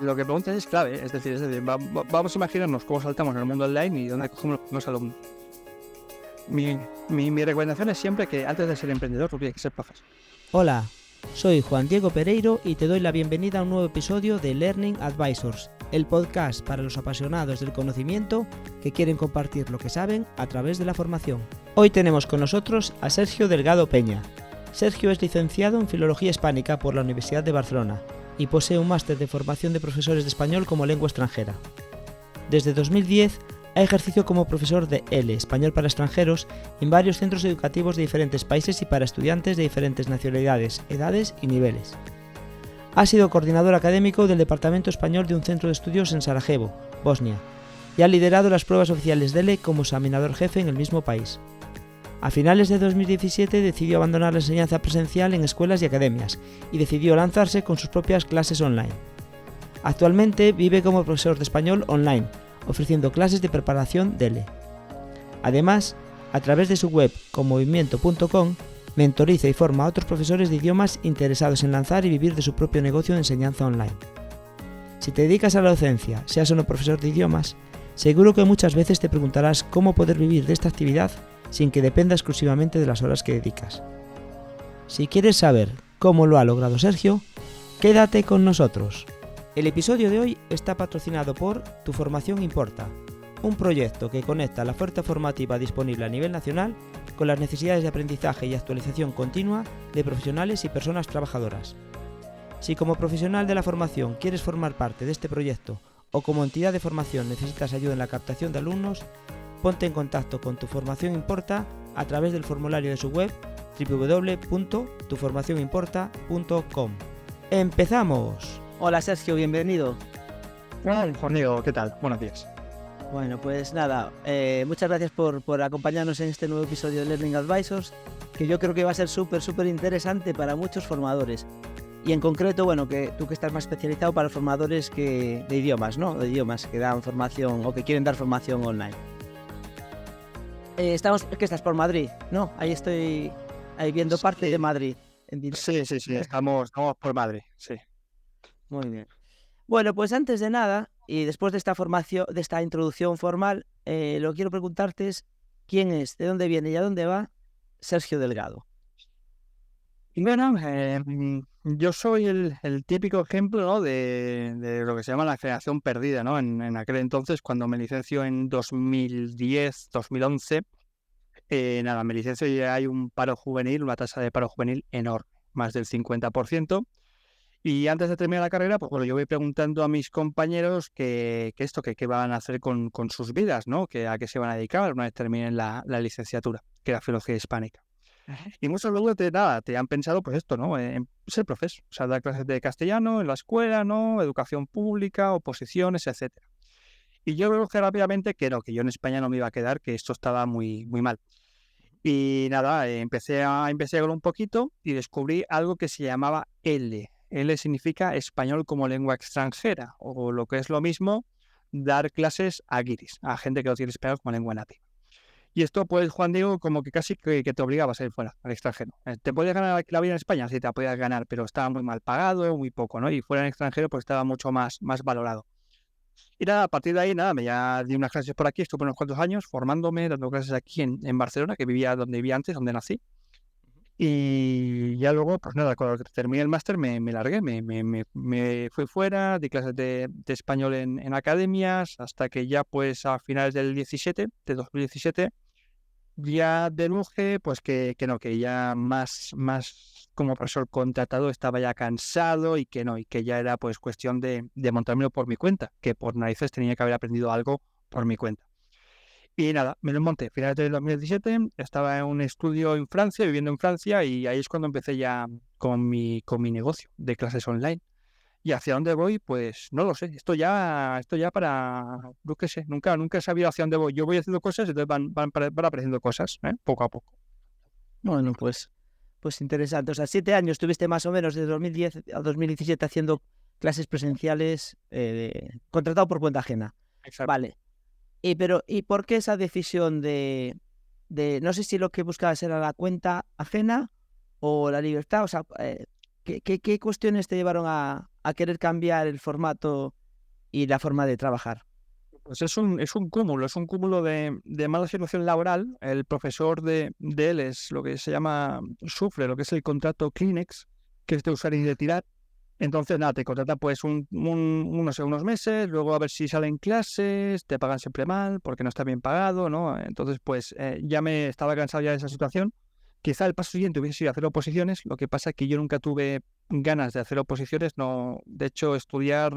Lo que preguntas es clave, es decir, vamos a imaginarnos cómo saltamos en el mundo online y dónde cogemos los alumnos. Mi recomendación es siempre que antes de ser emprendedor tú tienes que ser profesor. Hola, soy Juan Diego Pereiro y te doy la bienvenida a un nuevo episodio de Learning Advisors, el podcast para los apasionados del conocimiento que quieren compartir lo que saben a través de la formación. Hoy tenemos con nosotros a Sergio Delgado Peña. Sergio es licenciado en Filología Hispánica por la Universidad de Barcelona y posee un máster de formación de profesores de español como lengua extranjera. Desde 2010 ha ejercido como profesor de L, Español para extranjeros, en varios centros educativos de diferentes países y para estudiantes de diferentes nacionalidades, edades y niveles. Ha sido coordinador académico del Departamento Español de un centro de estudios en Sarajevo, Bosnia, y ha liderado las pruebas oficiales de L como examinador jefe en el mismo país. A finales de 2017 decidió abandonar la enseñanza presencial en escuelas y academias y decidió lanzarse con sus propias clases online. Actualmente vive como profesor de español online, ofreciendo clases de preparación de L. Además, a través de su web conmovimiento.com, mentoriza y forma a otros profesores de idiomas interesados en lanzar y vivir de su propio negocio de enseñanza online. Si te dedicas a la docencia, seas o no profesor de idiomas, seguro que muchas veces te preguntarás cómo poder vivir de esta actividad sin que dependa exclusivamente de las horas que dedicas. Si quieres saber cómo lo ha logrado Sergio, quédate con nosotros. El episodio de hoy está patrocinado por Tu Formación Importa, un proyecto que conecta la oferta formativa disponible a nivel nacional con las necesidades de aprendizaje y actualización continua de profesionales y personas trabajadoras. Si como profesional de la formación quieres formar parte de este proyecto o como entidad de formación necesitas ayuda en la captación de alumnos, ponte en contacto con Tu Formación Importa a través del formulario de su web www.tuformacionimporta.com. ¡Empezamos! Hola Sergio, bienvenido. Hola, Juan Diego, ¿qué tal? Buenos días. Bueno, pues nada, muchas gracias por acompañarnos en este nuevo episodio de Learning Advisors, que yo creo que va a ser súper interesante para muchos formadores. Y en concreto, bueno, que tú que estás más especializado para formadores de idiomas, ¿no? De idiomas que dan formación o que quieren dar formación online. ¿Qué estás por Madrid? No, ahí estoy viendo parte de Madrid. Sí, estamos por Madrid, sí. Muy bien. Bueno, pues antes de nada, y después de esta formación, de esta introducción formal, lo que quiero preguntarte es quién es, de dónde viene y a dónde va Sergio Delgado. Bueno, yo soy el típico ejemplo, ¿no? de lo que se llama la generación perdida, ¿no? En aquel entonces, cuando me licencio en 2010, 2011, me licencio y hay un paro juvenil, una tasa de paro juvenil enorme, más del 50%. Y antes de terminar la carrera, pues bueno, yo voy preguntando a mis compañeros qué van a hacer con sus vidas, ¿no? A qué se van a dedicar una vez terminen la licenciatura, que era Filología Hispánica. Ajá. Y muchos luego te han pensado, pues esto, ¿no? En ser profesor, o sea, dar clases de castellano en la escuela, ¿no? Educación pública, oposiciones, etcétera. Y yo veo que rápidamente que no, que yo en España no me iba a quedar, que esto estaba muy mal. Y nada, empecé a investigar un poquito y descubrí algo que se llamaba L. L significa Español como lengua extranjera, o lo que es lo mismo, dar clases a guiris, a gente que no tiene español como lengua nativa. Y esto, pues, Juan Diego, como que casi que te obligaba a salir fuera, al extranjero. ¿Te podías ganar la vida en España? Sí, te la podías ganar, pero estaba muy mal pagado, muy poco, ¿no? Y fuera en extranjero, pues estaba mucho más valorado. Y nada, a partir de ahí, nada, me ya di unas clases por aquí, estuve unos cuantos años formándome, dando clases aquí en Barcelona, que vivía donde vivía antes, donde nací. Y ya luego, pues nada, cuando terminé el máster me largué, me fui fuera, di clases de español en academias, hasta que ya pues a finales de 2017, ya deduje pues que ya más como profesor contratado estaba ya cansado y que ya era pues cuestión de montármelo por mi cuenta, que por narices tenía que haber aprendido algo por mi cuenta. Y nada, me lo monté. Finales de 2017 estaba en un estudio en Francia, viviendo en Francia, y ahí es cuando empecé ya con mi negocio de clases online. ¿Y hacia dónde voy? Pues no lo sé. Esto ya para, yo qué sé, nunca he sabido hacia dónde voy. Yo voy haciendo cosas y entonces van apareciendo cosas, poco a poco. Bueno, pues interesante. O sea, 7 años estuviste más o menos, de 2010 a 2017 haciendo clases presenciales, contratado por cuenta ajena. Exacto. Vale. ¿Y por qué esa decisión no sé si lo que buscabas era la cuenta ajena o la libertad? O sea, ¿qué cuestiones te llevaron a a querer cambiar el formato y la forma de trabajar? Pues es un cúmulo de mala situación laboral. El profesor de él es lo que se llama, sufre lo que es el contrato Kleenex, que es de usar y retirar. Entonces, nada, te contrata pues unos meses, luego a ver si salen clases, te pagan siempre mal porque no está bien pagado, ¿no? Entonces, pues ya me estaba cansado ya de esa situación. Quizá el paso siguiente hubiese sido hacer oposiciones, lo que pasa es que yo nunca tuve ganas de hacer oposiciones, no, de hecho, estudiar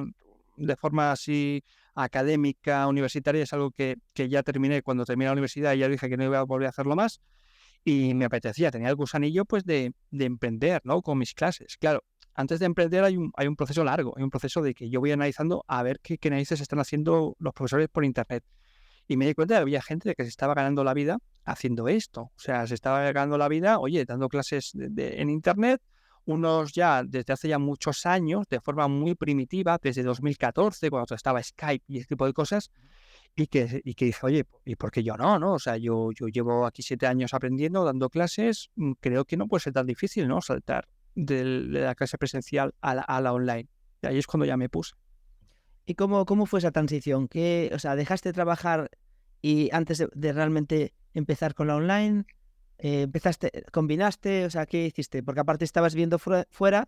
de forma así académica, universitaria, es algo que ya terminé cuando terminé la universidad y ya dije que no iba a volver a hacerlo más y me apetecía, tenía el gusanillo pues de emprender, ¿no? Con mis clases. Claro, antes de emprender hay un proceso largo, hay un proceso de que yo voy analizando a ver qué narices están haciendo los profesores por internet. Y me di cuenta de que había gente de que se estaba ganando la vida haciendo esto. O sea, se estaba ganando la vida, oye, dando clases en internet, unos ya desde hace ya muchos años, de forma muy primitiva, desde 2014, cuando estaba Skype y ese tipo de cosas, y que dije, oye, ¿y por qué yo no, no? O sea, yo llevo aquí 7 años aprendiendo, dando clases, creo que no puede ser tan difícil, ¿no? Saltar de la clase presencial a la online. Y ahí es cuando ya me puse. ¿Y cómo fue esa transición? O sea, ¿dejaste de trabajar y antes de realmente empezar con la online, combinaste? O sea, ¿qué hiciste? Porque aparte estabas viendo fuera,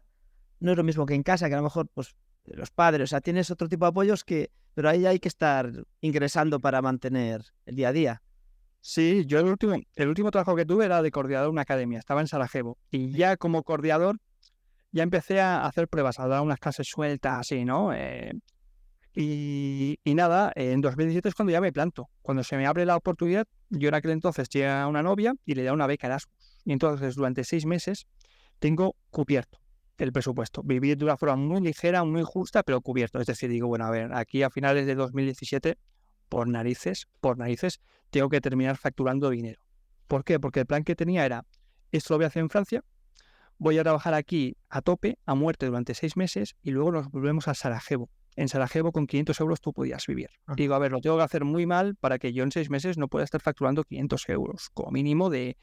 no es lo mismo que en casa, que a lo mejor, pues, los padres, o sea, tienes otro tipo de apoyos pero ahí hay que estar ingresando para mantener el día a día. Sí, yo el último trabajo que tuve era de coordinador de una academia, estaba en Sarajevo. Y ya como coordinador, ya empecé a hacer pruebas, a dar unas clases sueltas, así, ¿no? Y nada, en 2017 es cuando ya me planto. Cuando se me abre la oportunidad, yo en aquel entonces tenía una novia y le da una beca Erasmus. Y entonces durante 6 meses tengo cubierto el presupuesto. Vivir de una forma muy ligera, muy justa, pero cubierto. Es decir, digo, bueno, a ver, aquí a finales de 2017, por narices, tengo que terminar facturando dinero. ¿Por qué? Porque el plan que tenía era, esto lo voy a hacer en Francia, voy a trabajar aquí a tope, a muerte durante 6 meses y luego nos volvemos a Sarajevo. En Sarajevo con 500 euros tú podías vivir. Digo, a ver, lo tengo que hacer muy mal para que yo en 6 meses no pueda estar facturando 500 euros, como mínimo de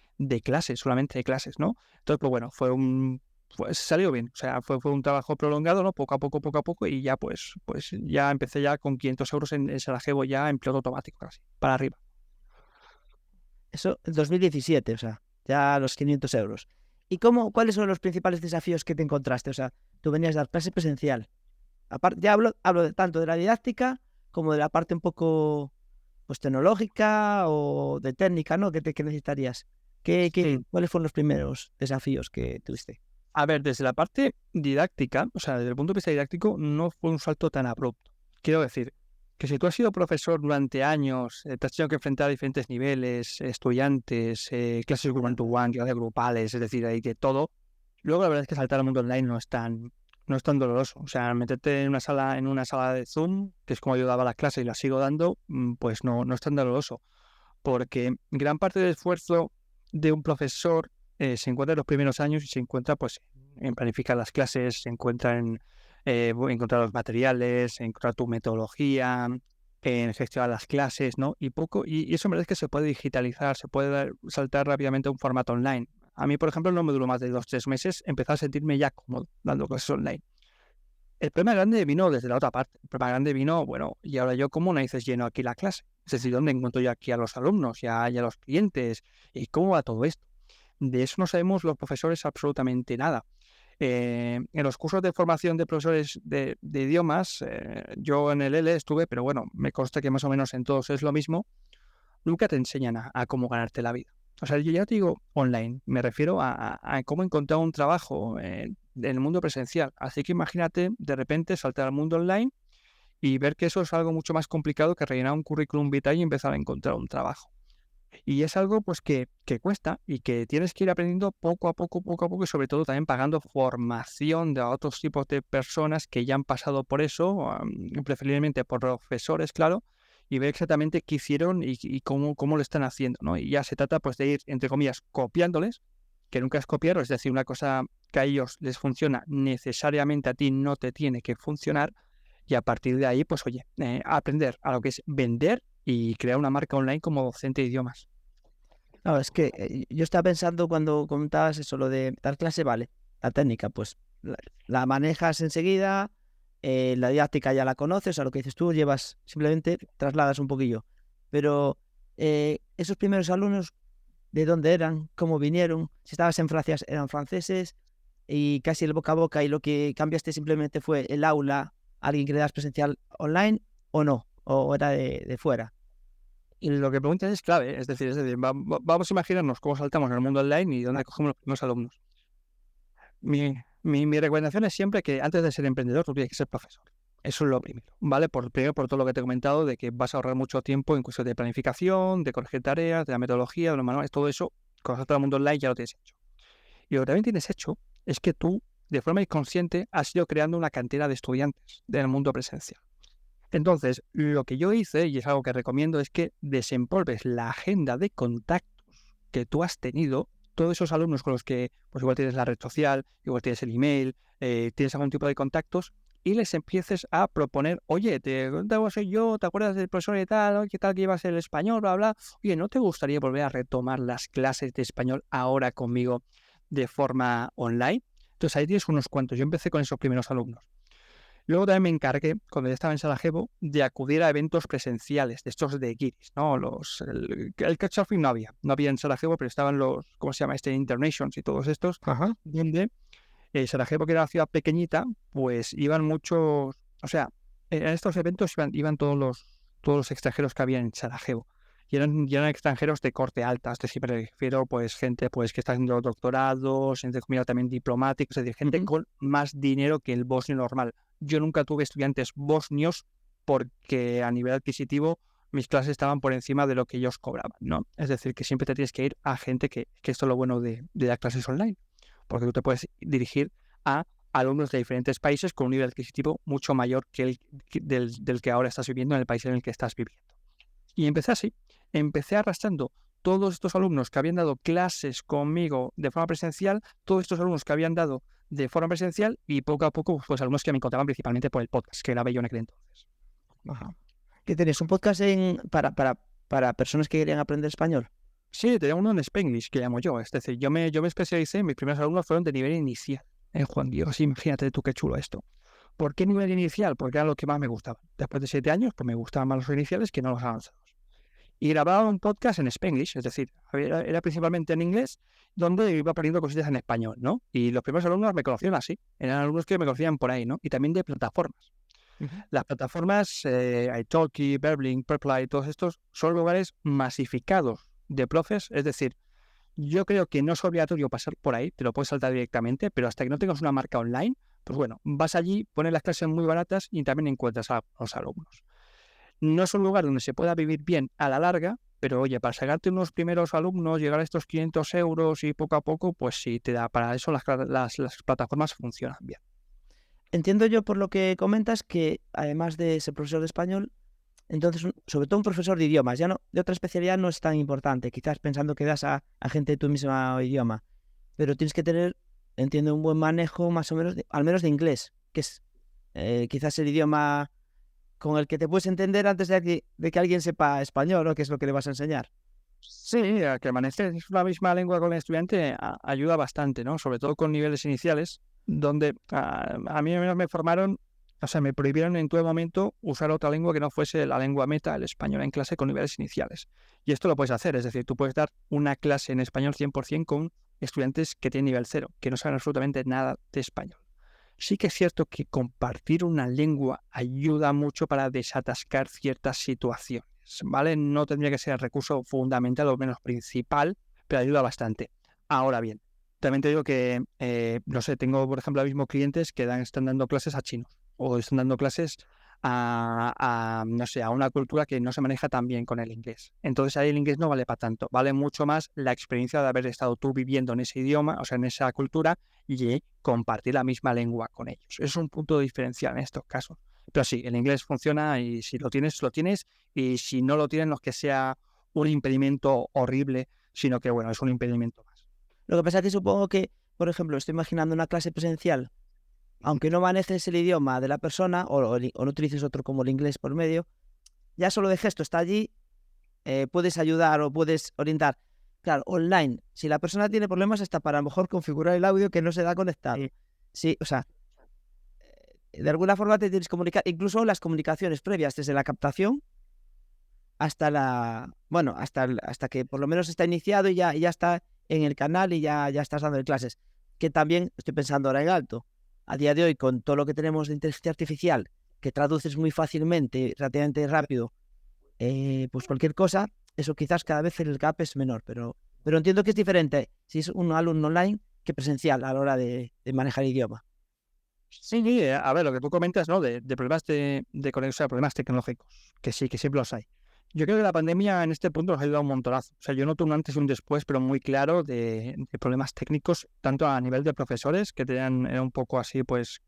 clases, solamente de clases, ¿no? Entonces, pues bueno, salió bien. O sea, fue un trabajo prolongado, ¿no? Poco a poco, y ya pues ya empecé ya con 500 euros en Sarajevo ya en piloto automático casi, para arriba. Eso en 2017, o sea, ya los 500 euros. ¿Y cuáles son los principales desafíos que te encontraste? O sea, tú venías a dar clase presencial. Aparte, ya hablo tanto de la didáctica como de la parte un poco, pues, tecnológica o de técnica, ¿no? ¿Qué necesitarías? Sí. ¿Cuáles fueron los primeros desafíos que tuviste? A ver, desde la parte didáctica, o sea, desde el punto de vista didáctico, no fue un salto tan abrupto. Quiero decir que si tú has sido profesor durante años, te has tenido que enfrentar a diferentes niveles, estudiantes, clases one-to-one, clases grupales, es decir, hay de todo. Luego la verdad es que saltar al mundo online no es tan doloroso. O sea, meterte en una sala de Zoom, que es como yo daba las clases y las sigo dando, pues no es tan doloroso. Porque gran parte del esfuerzo de un profesor se encuentra en los primeros años y se encuentra pues en planificar las clases, se encuentra en encontrar los materiales, en encontrar tu metodología, en gestionar las clases, ¿no? Y eso en verdad es que se puede digitalizar, se puede saltar rápidamente a un formato online. A mí, por ejemplo, no me duró más de 2 o 3 meses, empezar a sentirme ya cómodo dando clases online. El problema grande vino desde la otra parte. El problema grande vino, bueno, y ahora yo cómo narices lleno aquí la clase. Es decir, ¿dónde encuentro yo aquí a los alumnos y a los clientes? ¿Y cómo va todo esto? De eso no sabemos los profesores absolutamente nada. En los cursos de formación de profesores de idiomas, yo en el L estuve, pero bueno, me consta que más o menos en todos es lo mismo, nunca te enseñan a cómo ganarte la vida. O sea, yo ya te digo online, me refiero a cómo encontrar un trabajo en el mundo presencial. Así que imagínate de repente saltar al mundo online y ver que eso es algo mucho más complicado que rellenar un currículum vitae y empezar a encontrar un trabajo. Y es algo pues que cuesta y que tienes que ir aprendiendo poco a poco y sobre todo también pagando formación de otros tipos de personas que ya han pasado por eso, preferiblemente por profesores, claro, y ver exactamente qué hicieron y cómo lo están haciendo, ¿no? Y ya se trata pues de ir, entre comillas, copiándoles, que nunca es copiar, es decir, una cosa que a ellos les funciona, necesariamente a ti no te tiene que funcionar, y a partir de ahí, pues oye, aprender a lo que es vender y crear una marca online como docente de idiomas. No, es que yo estaba pensando cuando comentabas eso, lo de dar clase, vale, la técnica, pues la manejas enseguida, la didáctica ya la conoces, a lo que dices tú, llevas, simplemente trasladas un poquillo. Pero esos primeros alumnos, ¿de dónde eran? ¿Cómo vinieron? Si estabas en Francia, eran franceses, y casi el boca a boca, y lo que cambiaste simplemente fue el aula, alguien que le das presencial online o no, o era de fuera. Y lo que preguntas es clave, es decir, vamos a imaginarnos cómo saltamos en el mundo online y dónde cogemos los primeros alumnos. Mi recomendación es siempre que antes de ser emprendedor tú tienes que ser profesor. Eso es lo primero, ¿vale? Primero por todo lo que te he comentado de que vas a ahorrar mucho tiempo en cuestión de planificación, de corregir tareas, de la metodología, de los manuales, todo eso, con todo el mundo online ya lo tienes hecho. Y lo que también tienes hecho es que tú, de forma inconsciente, has ido creando una cantera de estudiantes del mundo presencial. Entonces, lo que yo hice, y es algo que recomiendo, es que desempolves la agenda de contactos que tú has tenido, todos esos alumnos con los que, pues igual tienes la red social, igual tienes el email, tienes algún tipo de contactos, y les empieces a proponer, oye, soy yo, ¿te acuerdas del profesor y tal? ¿Qué tal que ibas el español? Bla, bla. Oye, ¿no te gustaría volver a retomar las clases de español ahora conmigo de forma online? Entonces ahí tienes unos cuantos. Yo empecé con esos primeros alumnos. Luego también me encargué, cuando ya estaba en Sarajevo, de acudir a eventos presenciales, de estos de guiris, ¿no? El Couchsurfing no había en Sarajevo, pero estaban los, ¿cómo se llama? Internations y todos estos, Ajá. donde Sarajevo, que era una ciudad pequeñita, pues iban muchos, o sea, en estos eventos iban todos los extranjeros que había en Sarajevo. Y eran extranjeros de corte alta, es decir, me refiero pues gente pues que está haciendo doctorados, entre comillas también diplomáticos, es decir, gente con más dinero que el bosnio normal. Yo nunca tuve estudiantes bosnios porque a nivel adquisitivo mis clases estaban por encima de lo que ellos cobraban, ¿no? Es decir, que siempre te tienes que ir a gente que esto es lo bueno de dar clases online, porque tú te puedes dirigir a alumnos de diferentes países con un nivel adquisitivo mucho mayor que del que ahora estás viviendo en el país en el que estás viviendo. Y empecé así, empecé arrastrando todos estos alumnos que habían dado clases conmigo de forma presencial, todos estos alumnos que habían dado de forma presencial y poco a poco, pues alumnos que me encontraban principalmente por el podcast que grabé yo en aquel entonces. Ajá. ¿Qué tenés? ¿Un podcast para personas que querían aprender español? Sí, tenía uno en Spanglish, que llamo yo. Es decir, yo me especialicé, mis primeros alumnos fueron de nivel inicial en Juan Diego. Sí, imagínate tú qué chulo esto. ¿Por qué nivel inicial? Porque era lo que más me gustaba. Después de 7 años, pues me gustaban más los iniciales que no los avanzados. Y grababa un podcast en Spanglish, es decir, era principalmente en inglés, donde iba aprendiendo cositas en español, ¿no? Y los primeros alumnos me conocían así, eran alumnos que me conocían por ahí, ¿no? Y también de plataformas. Las plataformas, italki, Berlin, Preply, todos estos son lugares masificados de profes, es decir, yo creo que no es obligatorio pasar por ahí, te lo puedes saltar directamente, pero hasta que no tengas una marca online, pues bueno, vas allí, pones las clases muy baratas y también encuentras a los alumnos. No es un lugar donde se pueda vivir bien a la larga, pero oye, para sacarte unos primeros alumnos, llegar a estos 500 euros y poco a poco, pues sí, te da. Para eso las plataformas funcionan bien. Entiendo yo por lo que comentas que además de ser profesor de español, entonces sobre todo un profesor de idiomas, ya no de otra especialidad no es tan importante, quizás pensando que das a gente de tu mismo idioma, pero tienes que tener, entiendo, un buen manejo más o menos, al menos de inglés, que es quizás el idioma con el que te puedes entender antes de que alguien sepa español, ¿no? Que es lo que le vas a enseñar. Sí, a que manejes la misma lengua con el estudiante ayuda bastante, ¿no? Sobre todo con niveles iniciales, donde a mí me formaron, o sea, me prohibieron en todo momento usar otra lengua que no fuese la lengua meta, el español en clase con niveles iniciales. Y esto lo puedes hacer, es decir, tú puedes dar una clase en español 100% con estudiantes que tienen nivel cero, que no saben absolutamente nada de español. Sí que es cierto que compartir una lengua ayuda mucho para desatascar ciertas situaciones, ¿vale? No tendría que ser el recurso fundamental o menos principal, pero ayuda bastante. Ahora bien, también te digo que, no sé, tengo, por ejemplo, ahora mismo clientes que están dando clases a chinos o están dando clases no sé, a una cultura que no se maneja tan bien con el inglés. Entonces ahí el inglés no vale para tanto, vale mucho más la experiencia de haber estado tú viviendo en ese idioma, o sea, en esa cultura y compartir la misma lengua con ellos. Es un punto diferencial en estos casos. Pero sí, el inglés funciona y si lo tienes, lo tienes, y si no lo tienes, no es que sea un impedimento horrible, sino que, bueno, es un impedimento más. Lo que pasa es que supongo que, por ejemplo, estoy imaginando una clase presencial, aunque no manejes el idioma de la persona o no utilices otro como el inglés por medio, ya solo de gesto está allí, puedes ayudar o puedes orientar. Claro, online, si la persona tiene problemas hasta para a lo mejor configurar el audio que no se da conectado. Sí, o sea, de alguna forma te tienes que comunicar, incluso las comunicaciones previas, desde la captación hasta hasta que por lo menos está iniciado y ya está en el canal y ya estás dando clases. Que también estoy pensando ahora en alto. A día de hoy, con todo lo que tenemos de inteligencia artificial, que traduces muy fácilmente, relativamente rápido, pues cualquier cosa, eso quizás cada vez el gap es menor, pero entiendo que es diferente si es un alumno online que presencial a la hora de manejar el idioma. Sí, a ver, lo que tú comentas, ¿no? De problemas de conexión, problemas tecnológicos, que sí, que siempre los hay. Yo creo que la pandemia en este punto nos ha ayudado un montonazo. O sea, yo noto un antes y un después, pero muy claro de problemas técnicos, tanto a nivel de profesores, que tenían era un poco así, pues,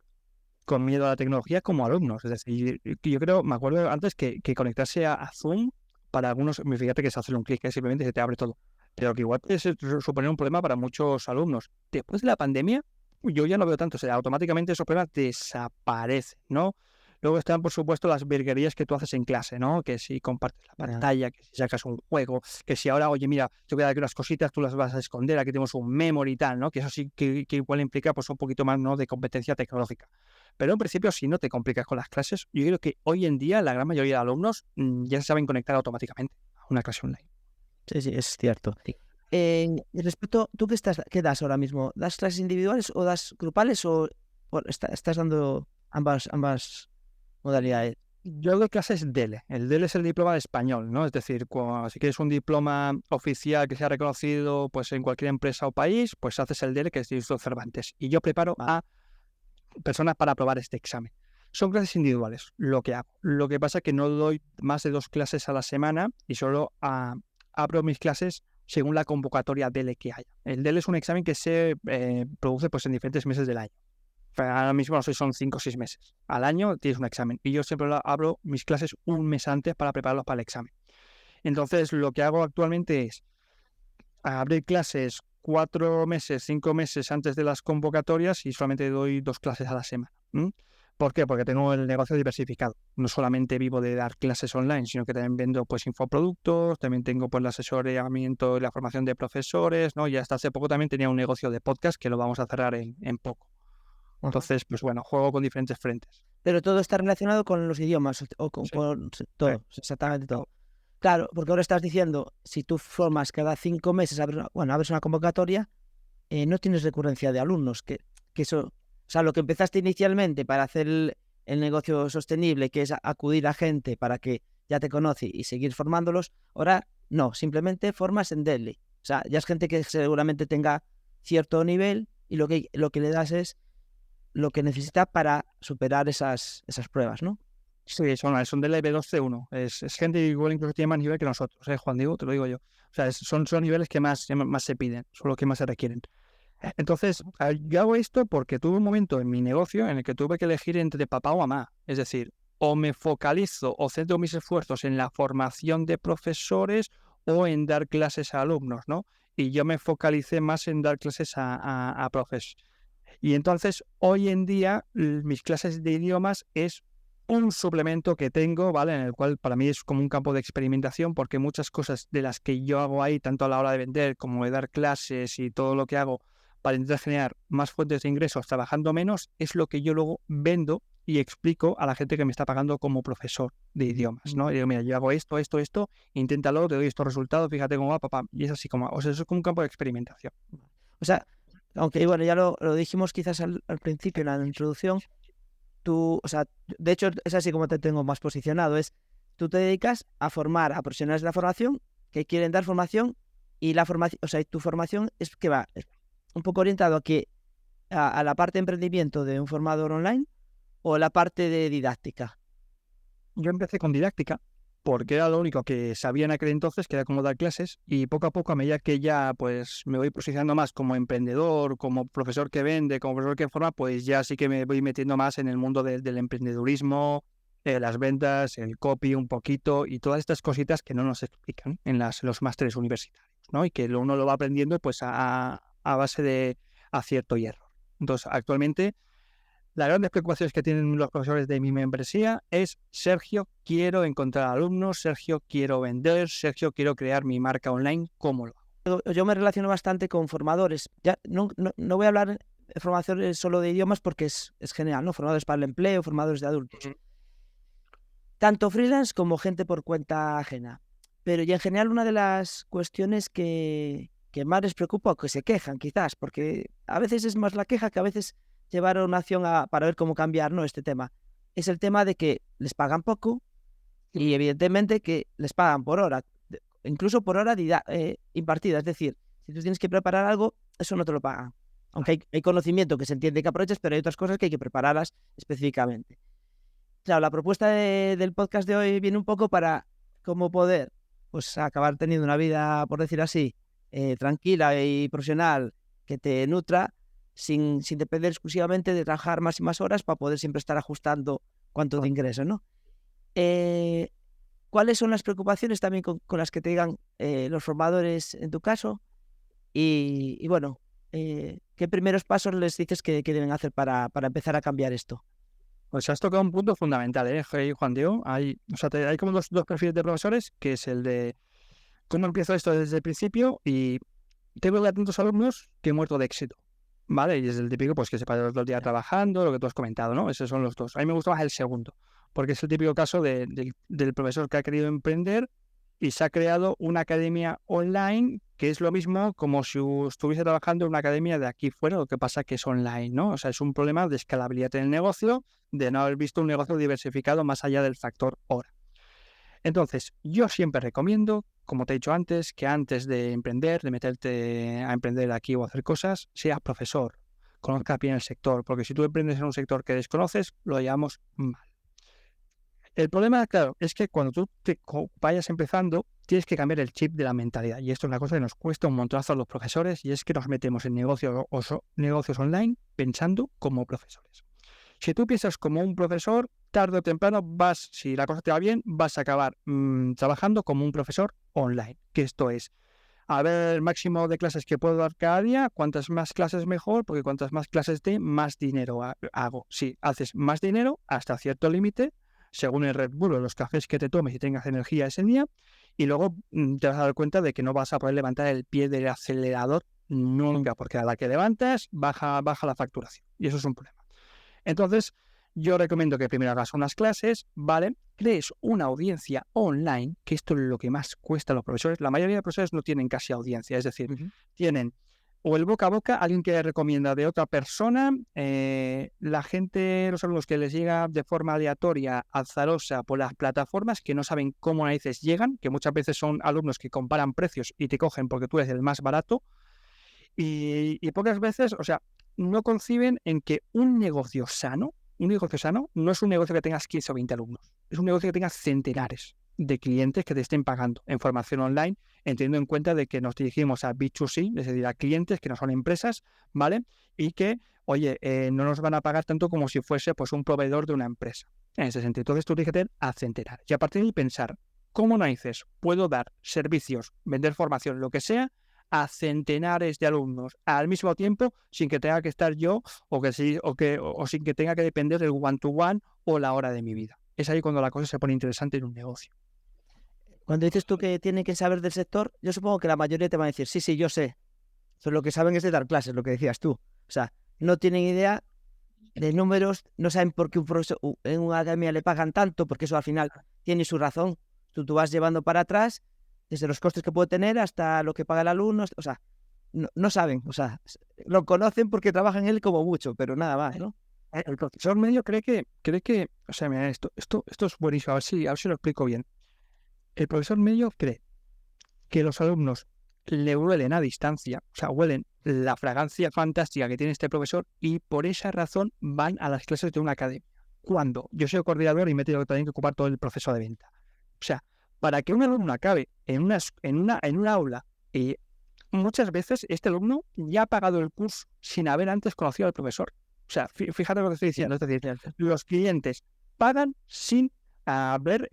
con miedo a la tecnología, como alumnos. Es decir, yo creo, me acuerdo antes que conectarse a Zoom, para algunos, fíjate que es hacer un clic, simplemente se te abre todo. Pero que igual puede suponer un problema para muchos alumnos. Después de la pandemia, yo ya no veo tanto, o sea, automáticamente esos problemas desaparecen, ¿no? Luego están, por supuesto, las virguerías que tú haces en clase, ¿no? Que si compartes la pantalla, que si sacas un juego, que si ahora, oye, mira, te voy a dar aquí unas cositas, tú las vas a esconder, aquí tenemos un memory y tal, ¿no? Que eso sí que igual implica, pues, un poquito más, ¿no? De competencia tecnológica. Pero en principio, si no te complicas con las clases, yo creo que hoy en día la gran mayoría de alumnos ya se saben conectar automáticamente a una clase online. Sí, sí, es cierto. Sí. Y respecto, ¿tú qué das ahora mismo? ¿Das clases individuales o das grupales o estás dando ambas modalidades? Yo doy clases DELE. El DELE es el diploma de español, ¿no? Es decir, si quieres un diploma oficial que sea reconocido pues en cualquier empresa o país, pues haces el DELE, que es el Instituto Cervantes. Y yo preparo a personas para aprobar este examen. Son clases individuales, lo que hago. Lo que pasa es que no doy más de 2 clases a la semana y solo abro mis clases según la convocatoria DELE que haya. El DELE es un examen que se produce pues en diferentes meses del año. Ahora mismo no sé, son 5 o 6 meses. Al año tienes un examen. Y yo siempre abro mis clases un mes antes para prepararlos para el examen. Entonces, lo que hago actualmente es abrir clases 4 meses, 5 meses antes de las convocatorias y solamente doy 2 clases a la semana. ¿Por qué? Porque tengo el negocio diversificado. No solamente vivo de dar clases online, sino que también vendo pues infoproductos, también tengo pues el asesoramiento y la formación de profesores, ¿no? Y hasta hace poco también tenía un negocio de podcast que lo vamos a cerrar en poco. Entonces, pues bueno, juego con diferentes frentes. Pero todo está relacionado con los idiomas o con todo, exactamente todo. Claro, porque ahora estás diciendo, si tú formas cada 5 meses, abres una convocatoria, no tienes recurrencia de alumnos, que eso, o sea, lo que empezaste inicialmente para hacer el negocio sostenible, que es acudir a gente para que ya te conoce y seguir formándolos, ahora no, simplemente formas en daily. O sea, ya es gente que seguramente tenga cierto nivel y lo que le das es lo que necesita para superar esas pruebas, ¿no? Sí, son del B2C1. Es gente igual incluso tiene más nivel que nosotros, Juan Diego, te lo digo yo. O sea, son niveles que más se piden, son los que más se requieren. Entonces, yo hago esto porque tuve un momento en mi negocio en el que tuve que elegir entre papá o mamá. Es decir, o me focalizo o centro mis esfuerzos en la formación de profesores o en dar clases a alumnos, ¿no? Y yo me focalicé más en dar clases a profes. Y entonces, hoy en día, mis clases de idiomas es un suplemento que tengo, ¿vale? En el cual para mí es como un campo de experimentación, porque muchas cosas de las que yo hago ahí, tanto a la hora de vender como de dar clases y todo lo que hago para intentar generar más fuentes de ingresos trabajando menos, es lo que yo luego vendo y explico a la gente que me está pagando como profesor de idiomas, ¿no? Y digo, mira, yo hago esto, inténtalo, te doy estos resultados, fíjate cómo va, papá. Y es así como, o sea, eso es como un campo de experimentación. O sea, aunque bueno, ya lo dijimos quizás al principio en la introducción, tú, o sea, de hecho es así como te tengo más posicionado, tú te dedicas a formar a profesionales de la formación que quieren dar formación y la formación, o sea, tu formación es que va un poco orientado a la parte de emprendimiento de un formador online o la parte de didáctica. Yo empecé con didáctica porque era lo único que sabía en aquel entonces, que era cómo dar clases, y poco a poco, a medida que ya pues me voy posicionando más como emprendedor, como profesor que vende, como profesor que forma, pues ya sí que me voy metiendo más en el mundo del emprendedurismo, las ventas, el copy un poquito y todas estas cositas que no nos explican en los másteres universitarios, ¿no? Y que uno lo va aprendiendo pues a base de acierto y error. Entonces, actualmente, las grandes preocupaciones que tienen los profesores de mi membresía es: Sergio, quiero encontrar alumnos, Sergio, quiero vender, Sergio, quiero crear mi marca online, ¿cómo lo hago? Yo me relaciono bastante con formadores. Ya no voy a hablar formación solo de idiomas porque es general, ¿no? Formadores para el empleo, formadores de adultos. Tanto freelance como gente por cuenta ajena. Pero y en general una de las cuestiones que más les preocupa o que se quejan quizás, porque a veces es más la queja que a veces llevar a una acción para ver cómo cambiar, ¿no? Este tema. Es el tema de que les pagan poco y evidentemente que les pagan por hora, incluso por hora impartida. Es decir, si tú tienes que preparar algo, eso no te lo pagan. Aunque hay conocimiento que se entiende que aproveches, pero hay otras cosas que hay que prepararlas específicamente. Claro, la propuesta del podcast de hoy viene un poco para cómo poder pues acabar teniendo una vida, por decir así, tranquila y profesional que te nutra sin depender exclusivamente de trabajar más y más horas para poder siempre estar ajustando cuánto de ingreso, ¿no? ¿Cuáles son las preocupaciones también con las que te digan los formadores en tu caso? Y bueno, ¿qué primeros pasos les dices que deben hacer para empezar a cambiar esto? Pues has tocado un punto fundamental, Juan Diego. Hay como dos perfiles de profesores, que es el de cómo empiezo esto desde el principio y tengo ya tantos alumnos que he muerto de éxito, ¿vale? Y es el típico, pues que se pasa los 2 días trabajando, lo que tú has comentado, ¿no? Esos son los dos. A mí me gusta más el segundo, porque es el típico caso del profesor que ha querido emprender y se ha creado una academia online que es lo mismo como si estuviese trabajando en una academia de aquí fuera, lo que pasa que es online, ¿no? O sea, es un problema de escalabilidad en el negocio, de no haber visto un negocio diversificado más allá del factor hora. Entonces, yo siempre recomiendo, como te he dicho antes, que antes de emprender, de meterte a emprender aquí o hacer cosas, seas profesor, conozcas bien el sector, porque si tú emprendes en un sector que desconoces, lo llamamos mal. El problema, claro, es que cuando tú vayas empezando, tienes que cambiar el chip de la mentalidad. Y esto es una cosa que nos cuesta un montonazo a los profesores, y es que nos metemos en negocios online pensando como profesores. Si tú piensas como un profesor, tarde o temprano si la cosa te va bien, vas a acabar trabajando como un profesor online. Que esto es, a ver el máximo de clases que puedo dar cada día, cuantas más clases mejor, porque cuantas más clases dé, más dinero hago. Si haces más dinero hasta cierto límite, según el Red Bull o los cafés que te tomes y tengas energía ese día, y luego te vas a dar cuenta de que no vas a poder levantar el pie del acelerador nunca, porque a la que levantas baja la facturación. Y eso es un problema. Entonces, yo recomiendo que primero hagas unas clases, ¿vale? Crees una audiencia online, que esto es lo que más cuesta a los profesores. La mayoría de profesores no tienen casi audiencia, es decir, tienen o el boca a boca, alguien que les recomienda de otra persona, la gente, los alumnos que les llega de forma aleatoria, azarosa, por las plataformas que no saben cómo narices llegan, que muchas veces son alumnos que comparan precios y te cogen porque tú eres el más barato, y pocas veces, o sea, no conciben en que un negocio sano no es un negocio que tengas 15 o 20 alumnos, es un negocio que tengas centenares de clientes que te estén pagando en formación online, teniendo en cuenta de que nos dirigimos a B2C, es decir, a clientes que no son empresas, ¿vale? Y que, oye, no nos van a pagar tanto como si fuese pues un proveedor de una empresa. En ese sentido, entonces tú tienes que tener a centenares. Y a partir de ahí pensar, ¿cómo narices puedo dar servicios, vender formación, lo que sea, a centenares de alumnos al mismo tiempo sin que tenga que estar yo o sin que tenga que depender del one-to-one o la hora de mi vida? Es ahí cuando la cosa se pone interesante en un negocio. Cuando dices tú que tienen que saber del sector, yo supongo que la mayoría te van a decir, sí, yo sé. Lo que saben es de dar clases, lo que decías tú. O sea, no tienen idea de números, no saben por qué un profesor en una academia le pagan tanto, porque eso al final tiene su razón. Tú vas llevando para atrás desde los costes que puede tener hasta lo que paga el alumno. O sea, no saben. O sea, lo conocen porque trabajan en él como mucho, pero nada más, ¿no? El profesor medio cree que, o sea, mira, esto es buenísimo, a ver si lo explico bien. El profesor medio cree que los alumnos le huelen a distancia, o sea, huelen la fragancia fantástica que tiene este profesor y por esa razón van a las clases de una academia. Cuando yo soy coordinador y me tengo también que ocupar todo el proceso de venta. O sea, para que un alumno acabe en una aula, muchas veces este alumno ya ha pagado el curso sin haber antes conocido al profesor. O sea, fíjate lo que estoy diciendo. Es decir, los clientes pagan sin ver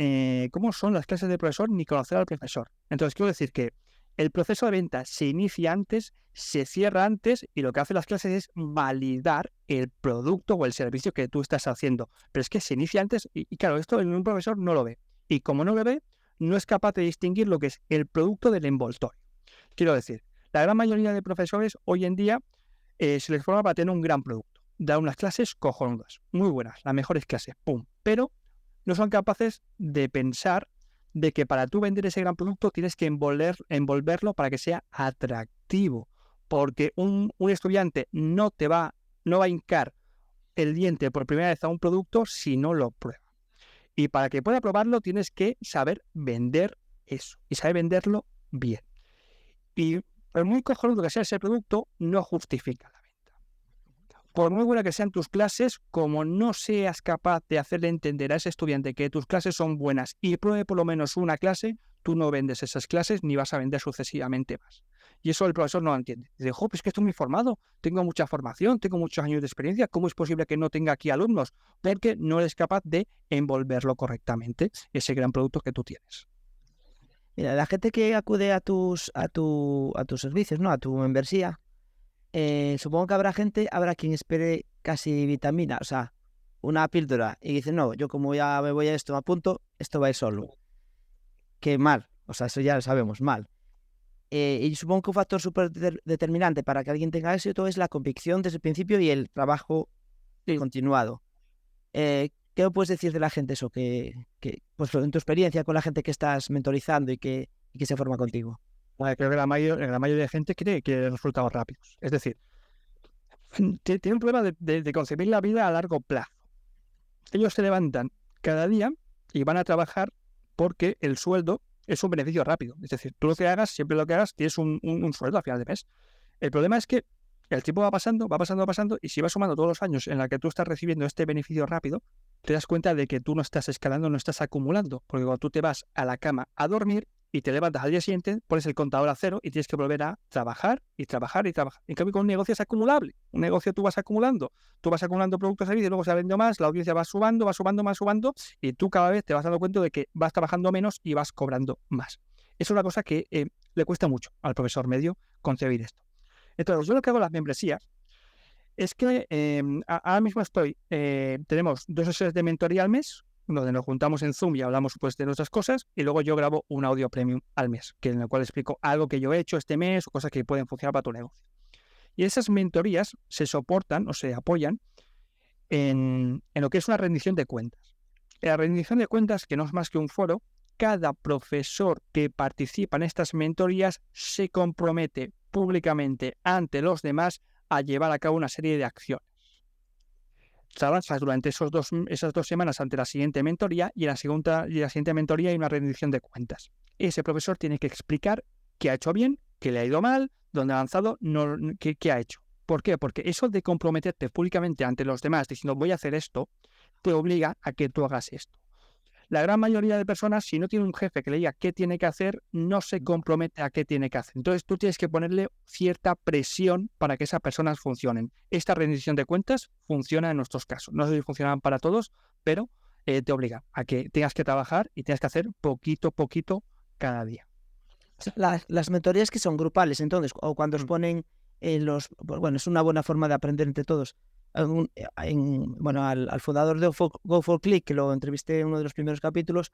cómo son las clases del profesor ni conocer al profesor. Entonces, quiero decir que el proceso de venta se inicia antes, se cierra antes y lo que hacen las clases es validar el producto o el servicio que tú estás haciendo. Pero es que se inicia antes y claro, esto un profesor no lo ve. Y como no lo ve, no es capaz de distinguir lo que es el producto del envoltorio. Quiero decir, la gran mayoría de profesores hoy en día se les forma para tener un gran producto. Dan unas clases cojonudas, muy buenas, las mejores clases, ¡pum! Pero no son capaces de pensar de que para tú vender ese gran producto tienes que envolverlo para que sea atractivo. Porque un estudiante no va a hincar el diente por primera vez a un producto si no lo prueba. Y para que pueda probarlo tienes que saber vender eso y saber venderlo bien. Y por muy cojonudo que sea ese producto, no justifica la venta. Por muy buena que sean tus clases, como no seas capaz de hacerle entender a ese estudiante que tus clases son buenas y pruebe por lo menos una clase, tú no vendes esas clases ni vas a vender sucesivamente más. Y eso el profesor no lo entiende. Dice, pues es que estoy muy formado, tengo mucha formación, tengo muchos años de experiencia, ¿cómo es posible que no tenga aquí alumnos? Porque no eres capaz de envolverlo correctamente, ese gran producto que tú tienes. Mira, la gente que acude a tus servicios, ¿no? A tu membresía, supongo que habrá quien espere casi vitamina, o sea, una píldora, y dice, no, yo como ya me voy a esto, me apunto, esto va a ir solo. Que mal, o sea, eso ya lo sabemos, mal. Y supongo que un factor súper determinante para que alguien tenga éxito es la convicción desde el principio y el trabajo continuado. ¿Qué me puedes decir de la gente eso? Que pues en tu experiencia con la gente que estás mentorizando y que se forma contigo. Creo que la mayoría de gente quiere resultados rápidos. Es decir, tiene un problema de concebir la vida a largo plazo. Ellos se levantan cada día y van a trabajar porque el sueldo es un beneficio rápido. Es decir, tú siempre lo que hagas, tienes un sueldo al final de mes. El problema es que el tiempo va pasando, y si vas sumando todos los años en la que tú estás recibiendo este beneficio rápido, te das cuenta de que tú no estás escalando, no estás acumulando. Porque cuando tú te vas a la cama a dormir y te levantas al día siguiente, pones el contador a cero y tienes que volver a trabajar y trabajar y trabajar. En cambio, con un negocio es acumulable. Un negocio tú vas acumulando productos y servicios, luego se va vendiendo más, la audiencia va subando, y tú cada vez te vas dando cuenta de que vas trabajando menos y vas cobrando más. Es una cosa que le cuesta mucho al profesor medio concebir esto. Entonces, yo lo que hago en las membresías es que ahora mismo tenemos 2 sesiones de mentoría al mes, donde nos juntamos en Zoom y hablamos pues de nuestras cosas, y luego yo grabo un audio premium al mes, en el cual explico algo que yo he hecho este mes o cosas que pueden funcionar para tu negocio. Y esas mentorías se soportan o se apoyan en lo que es una rendición de cuentas. La rendición de cuentas, que no es más que un foro, cada profesor que participa en estas mentorías se compromete públicamente ante los demás a llevar a cabo una serie de acciones. Trabajas durante esas 2 semanas ante la siguiente mentoría y en la siguiente mentoría hay una rendición de cuentas. Ese profesor tiene que explicar qué ha hecho bien, qué le ha ido mal, dónde ha avanzado, qué ha hecho. ¿Por qué? Porque eso de comprometerte públicamente ante los demás diciendo voy a hacer esto, te obliga a que tú hagas esto. La gran mayoría de personas, si no tiene un jefe que le diga qué tiene que hacer, no se compromete a qué tiene que hacer. Entonces tú tienes que ponerle cierta presión para que esas personas funcionen. Esta rendición de cuentas funciona en nuestros casos. No sé si funcionan para todos, pero te obliga a que tengas que trabajar y tengas que hacer poquito a poquito cada día. Las mentorías que son grupales, entonces, o cuando os ponen bueno, es una buena forma de aprender entre todos. Al fundador de Go for Click, que lo entrevisté en uno de los primeros capítulos,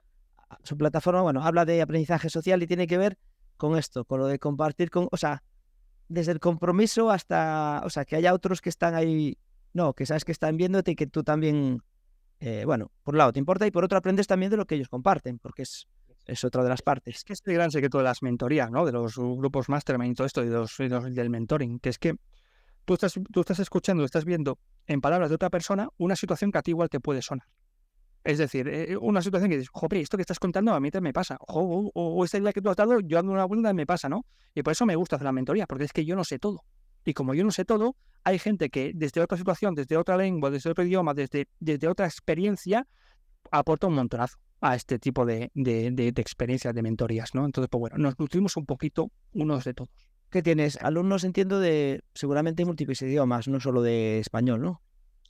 su plataforma, bueno, habla de aprendizaje social y tiene que ver con esto, con lo de compartir, desde el compromiso hasta, que haya otros que están ahí, no, que sabes que están viéndote y que tú también, por un lado te importa y por otro aprendes también de lo que ellos comparten, porque es otra de las partes. Es que es el gran secreto de las mentorías, ¿no? De los grupos mastermind y todo esto, y del mentoring, que es que tú estás escuchando, estás viendo en palabras de otra persona una situación que a ti igual te puede sonar. Es decir, una situación que dices, joder, esto que estás contando a mí también me pasa. O esta idea que tú has dado, yo ando una vuelta y me pasa, ¿no? Y por eso me gusta hacer la mentoría, porque es que yo no sé todo. Y como yo no sé todo, hay gente que desde otra situación, desde otra lengua, desde otro idioma, desde otra experiencia, aporta un montonazo a este tipo de experiencias, de mentorías, ¿no? Entonces, pues bueno, nos nutrimos un poquito unos de todos. ¿Qué tienes? Alumnos, entiendo, de seguramente múltiples idiomas, no solo de español, ¿no?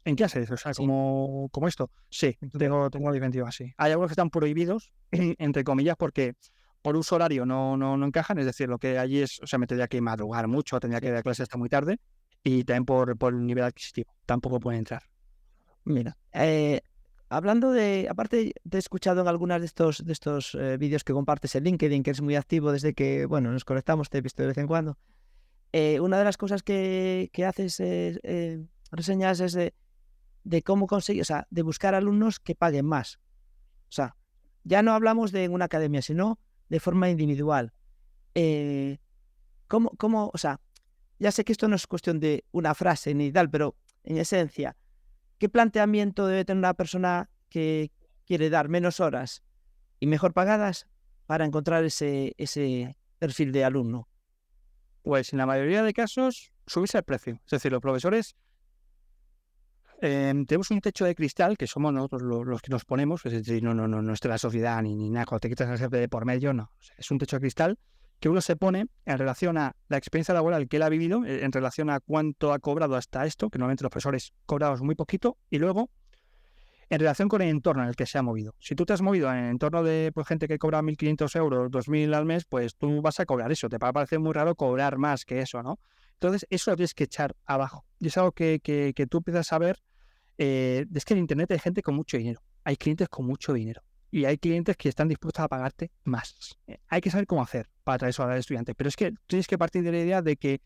¿En clases? O sea, sí. como esto. Sí, tengo diferentes así. Hay algunos que están prohibidos, entre comillas, porque por uso horario no encajan. Es decir, lo que allí es, o sea, me tendría que madrugar mucho, tendría que dar clases hasta muy tarde, y también por el nivel adquisitivo. Tampoco pueden entrar. Mira, hablando aparte te he escuchado en algunas de estos vídeos que compartes en LinkedIn, que eres muy activo desde que, nos conectamos, te he visto de vez en cuando. una de las cosas que haces, reseñas es de cómo conseguir, o sea, de buscar alumnos que paguen más. O sea, ya no hablamos de una academia, sino de forma individual. O sea, ya sé que esto no es cuestión de una frase ni tal, pero en esencia, ¿qué planteamiento debe tener una persona que quiere dar menos horas y mejor pagadas para encontrar ese perfil de alumno? Pues en la mayoría de casos, subirse el precio. Es decir, los profesores tenemos un techo de cristal que somos nosotros los que nos ponemos, es decir, no está la sociedad ni nada, cuando te quitas el jefe de por medio, no. O sea, es un techo de cristal que uno se pone en relación a la experiencia laboral que él ha vivido, en relación a cuánto ha cobrado hasta esto, que normalmente los profesores cobramos muy poquito, y luego en relación con el entorno en el que se ha movido. Si tú te has movido en el entorno de gente que cobra 1.500 euros, 2.000 al mes, pues tú vas a cobrar eso. Te va a parecer muy raro cobrar más que eso, ¿no? Entonces, eso lo tienes que echar abajo. Y es algo que tú empiezas a ver. Es que en Internet hay gente con mucho dinero. Hay clientes con mucho dinero. Y hay clientes que están dispuestos a pagarte más. Hay que saber cómo hacer para atraer eso al estudiante. Pero es que tienes que partir de la idea de que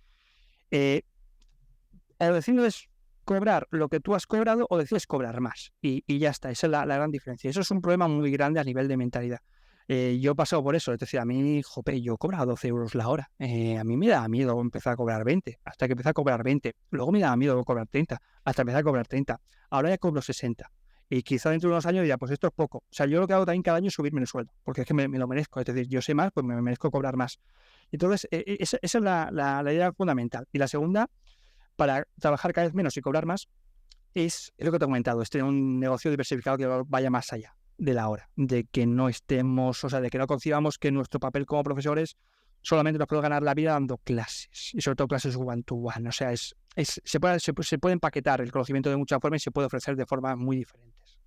el vecino es cobrar lo que tú has cobrado o decides cobrar más. Y ya está, esa es la gran diferencia. Eso es un problema muy grande a nivel de mentalidad. Yo he pasado por eso, es decir, a mí, jope, yo cobraba 12 euros la hora. A mí me daba miedo empezar a cobrar 20, hasta que empecé a cobrar 20. Luego me daba miedo cobrar 30, hasta empezar a cobrar 30. Ahora ya cobro 60. Y quizá dentro de unos años diría, pues esto es poco. O sea, yo lo que hago también cada año es subirme el sueldo, porque es que me lo merezco. Es decir, yo sé más, pues me merezco cobrar más. Entonces, esa es la idea fundamental. Y la segunda, para trabajar cada vez menos y cobrar más, es lo que te he comentado, es tener un negocio diversificado que vaya más allá de la hora, de que no estemos, o sea, de que no concibamos que nuestro papel como profesores solamente nos puede ganar la vida dando clases, y sobre todo clases one-to-one. O sea, se puede empaquetar el conocimiento de muchas formas y se puede ofrecer de formas muy diferentes.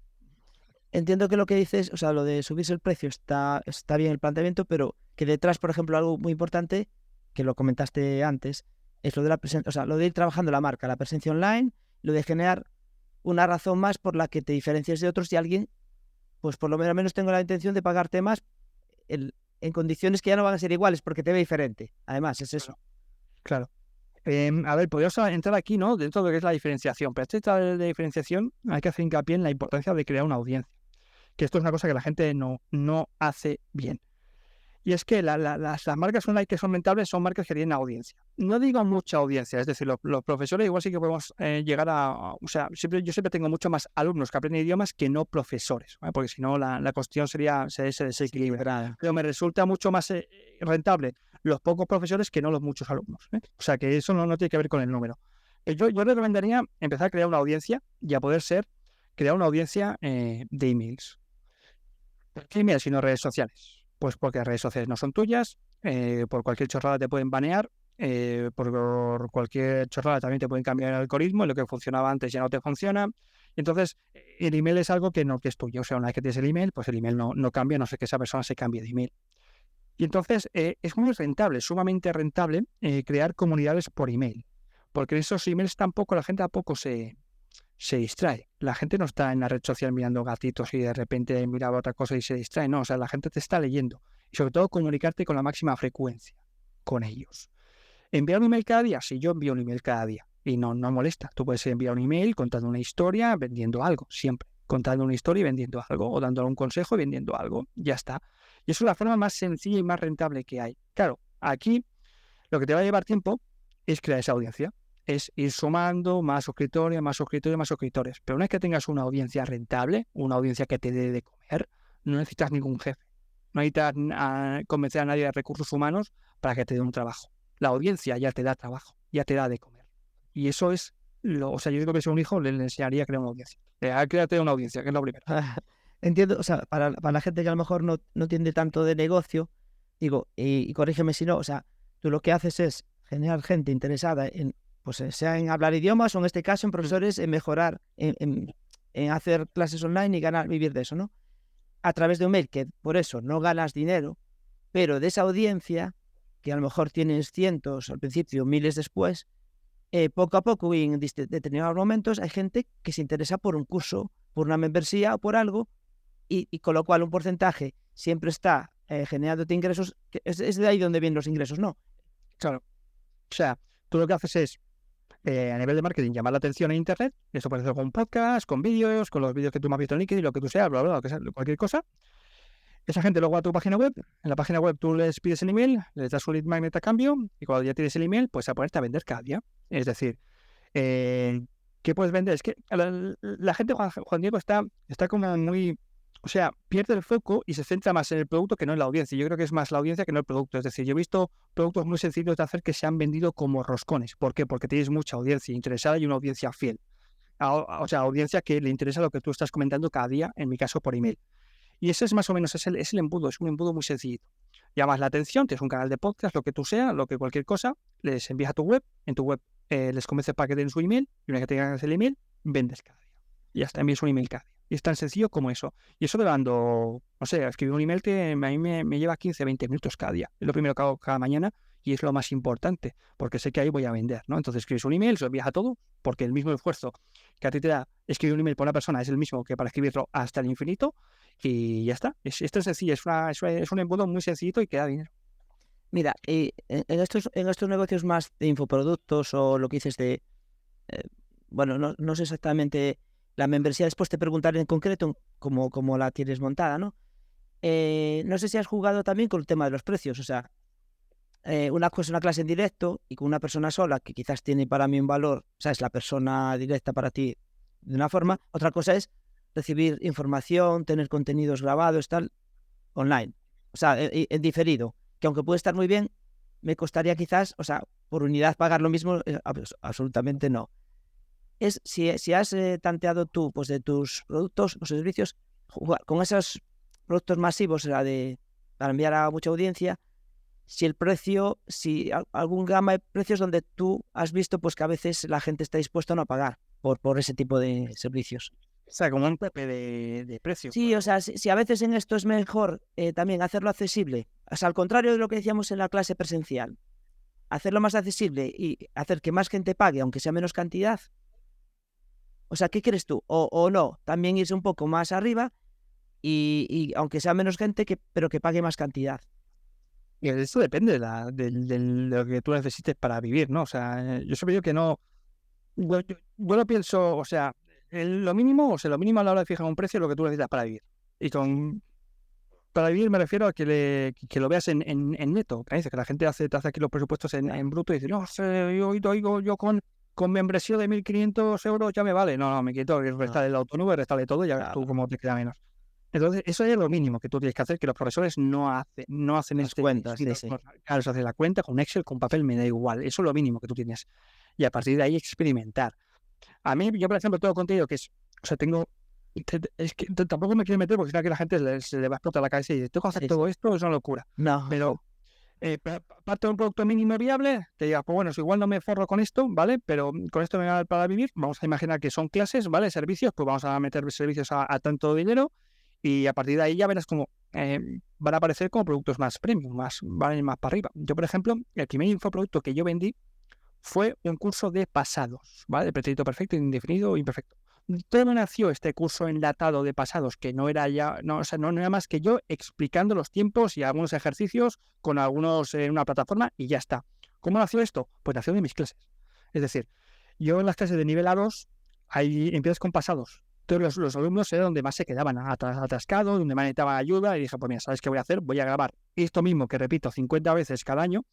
Entiendo que lo que dices, o sea, lo de subirse el precio está bien el planteamiento, pero que detrás, por ejemplo, algo muy importante, que lo comentaste antes, es lo de la presencia, o sea, lo de ir trabajando la marca, la presencia online, lo de generar una razón más por la que te diferencies de otros y alguien, pues por lo menos tengo la intención de pagarte más en condiciones que ya no van a ser iguales porque te ve diferente. Además, es eso. Claro. A ver, podríamos entrar aquí, ¿no? Dentro de lo que es la diferenciación, pero antes de diferenciación hay que hacer hincapié en la importancia de crear una audiencia, que esto es una cosa que la gente no hace bien. Y es que las marcas online que son rentables son marcas que tienen audiencia. No digo mucha audiencia, es decir, los profesores igual sí que podemos llegar o sea, yo siempre tengo mucho más alumnos que aprenden idiomas que no profesores, ¿vale? Porque si no la cuestión sería ese desequilibrio. Pero me resulta mucho más rentable los pocos profesores que no los muchos alumnos, ¿eh? O sea, que eso no tiene que ver con el número. Yo recomendaría empezar a crear una audiencia y a poder ser crear una audiencia de emails. ¿Por qué emails sino redes sociales? Pues porque las redes sociales no son tuyas, por cualquier chorrada te pueden banear, por cualquier chorrada también te pueden cambiar el algoritmo, y lo que funcionaba antes ya no te funciona. Entonces, el email es algo que no que es tuyo. O sea, una vez que tienes el email, pues el email no cambia, no sé que esa persona se cambie de email. Y entonces, es muy rentable, sumamente rentable, crear comunidades por email. Porque en esos emails la gente tampoco se distrae. La gente no está en la red social mirando gatitos y de repente mira otra cosa y se distrae. No, o sea, la gente te está leyendo. Y sobre todo comunicarte con la máxima frecuencia con ellos. ¿Enviar un email cada día? Sí, yo envío un email cada día. Y no molesta. Tú puedes enviar un email contando una historia, vendiendo algo, siempre. Contando una historia y vendiendo algo. O dando un consejo y vendiendo algo. Ya está. Y eso es la forma más sencilla y más rentable que hay. Claro, aquí lo que te va a llevar tiempo es crear esa audiencia. Es ir sumando más suscriptores, más suscriptores, más suscriptores. Pero una vez que tengas una audiencia rentable, una audiencia que te dé de comer, no necesitas ningún jefe. No necesitas convencer a nadie de recursos humanos para que te dé un trabajo. La audiencia ya te da trabajo, ya te da de comer. Y eso es, o sea, yo digo que si a un hijo le enseñaría a crear una audiencia. Créate una audiencia, que es lo primero. Entiendo, o sea, para la gente que a lo mejor no entiende tanto de negocio, digo, y corrígeme si no, o sea, tú lo que haces es generar gente interesada en, pues sea en hablar idiomas o en este caso en profesores, en mejorar, en hacer clases online y vivir de eso, ¿no? A través de un mail, que por eso no ganas dinero, pero de esa audiencia, que a lo mejor tienes cientos al principio, miles después, poco a poco y en determinados momentos hay gente que se interesa por un curso, por una membresía o por algo, y con lo cual un porcentaje siempre está generándote ingresos, que es de ahí donde vienen los ingresos, ¿no? Claro. O sea, tú lo que haces es, a nivel de marketing, llamar la atención en Internet. Esto puede ser con podcast, con vídeos, con los vídeos que tú me has visto en LinkedIn, lo que tú seas, bla, bla, bla, lo que sea, cualquier cosa. Esa gente luego va a tu página web. En la página web tú les pides el email, les das un lead magnet a cambio y cuando ya tienes el email, pues a ponerte a vender cada día. Es decir, ¿qué puedes vender? Es que la gente, Juan Diego, está como muy... O sea, pierde el foco y se centra más en el producto que no en la audiencia. Yo creo que es más la audiencia que no el producto. Es decir, yo he visto productos muy sencillos de hacer que se han vendido como roscones. ¿Por qué? Porque tienes mucha audiencia interesada y una audiencia fiel. O sea, audiencia que le interesa lo que tú estás comentando cada día, en mi caso por email. Y ese es más o menos, es el embudo, es un embudo muy sencillito. Llamas la atención, tienes un canal de podcast, lo que tú sea, lo que cualquier cosa, les envías a tu web, en tu web les convences para que den su email, y una vez que tengas el email, vendes cada día. Y ya está, envías un email cada día. Y es tan sencillo como eso. Y eso llevando, no sé, escribir un email que a mí me lleva 15, 20 minutos cada día. Es lo primero que hago cada mañana y es lo más importante, porque sé que ahí voy a vender, ¿no? Entonces escribes un email, se lo envías a todo, porque el mismo esfuerzo que a ti te da escribir un email por una persona es el mismo que para escribirlo hasta el infinito. Y ya está. Es tan sencillo, es un embudo muy sencillito y que da dinero. Mira, en estos negocios más de infoproductos o lo que dices de, bueno, no sé exactamente la membresía, después te preguntaré en concreto cómo la tienes montada, ¿no? No sé si has jugado también con el tema de los precios, o sea, una cosa es una clase en directo y con una persona sola que quizás tiene para mí un valor, o sea, es la persona directa para ti de una forma, otra cosa es recibir información, tener contenidos grabados, tal, online, o sea, en diferido, que aunque puede estar muy bien, me costaría quizás, o sea, por unidad pagar lo mismo, absolutamente no. Es si has tanteado tú, pues de tus productos o servicios, jugar con esos productos masivos, o sea, para enviar a mucha audiencia, si el precio, si algún gama de precios donde tú has visto pues que a veces la gente está dispuesta a no pagar por ese tipo de servicios. O sea, como un tope de precio. Sí, o sea, si a veces en esto es mejor también hacerlo accesible, o sea, al contrario de lo que decíamos en la clase presencial, hacerlo más accesible y hacer que más gente pague, aunque sea menos cantidad. O sea, ¿qué crees tú? O no, también irse un poco más arriba y aunque sea menos gente, pero que pague más cantidad. Y esto depende de lo que tú necesites para vivir, ¿no? O sea, yo siempre digo que no... Yo lo pienso, o sea, lo mínimo a la hora de fijar un precio es lo que tú necesitas para vivir. Y para vivir me refiero a que lo veas en neto. Que la gente te hace aquí los presupuestos en bruto y dice, no, yo con membresía de 1.500 euros ya me vale. No, me quito, restarle el autónomo, restarle todo y ya ves tú cómo te queda menos. Entonces, eso es lo mínimo que tú tienes que hacer, que los profesores no hacen Las cuentas, sí. Claro, se hace la cuenta con Excel, con papel, me da igual. Eso es lo mínimo que tú tienes. Y a partir de ahí experimentar. A mí, yo, por ejemplo, todo contenido que es... O sea, es que tampoco me quiero meter porque si no que la gente se le va a explotar la cabeza y dice, tengo que hacer todo esto, es una locura. No. Pero parte de un producto mínimo viable, te digas, pues bueno, si igual no me forro con esto, ¿vale? Pero con esto me va para vivir. Vamos a imaginar que son clases, ¿vale? Servicios, pues vamos a meter servicios a tanto dinero y a partir de ahí ya verás cómo van a aparecer como productos más premium, van a ir más para arriba. Yo, por ejemplo, el primer infoproducto que yo vendí fue un curso de pasados, ¿vale? De pretérito perfecto, indefinido, imperfecto. Todo nació este curso enlatado de pasados, que no era ya, no era más que yo explicando los tiempos y algunos ejercicios con algunos en una plataforma y ya está. ¿Cómo nació esto? Pues nació de mis clases. Es decir, yo en las clases de nivel A2, ahí empiezas con pasados. Todos los alumnos era donde más se quedaban atascados, donde más necesitaban ayuda y dije, pues mira, ¿sabes qué voy a hacer? Voy a grabar esto mismo que repito 50 veces cada año,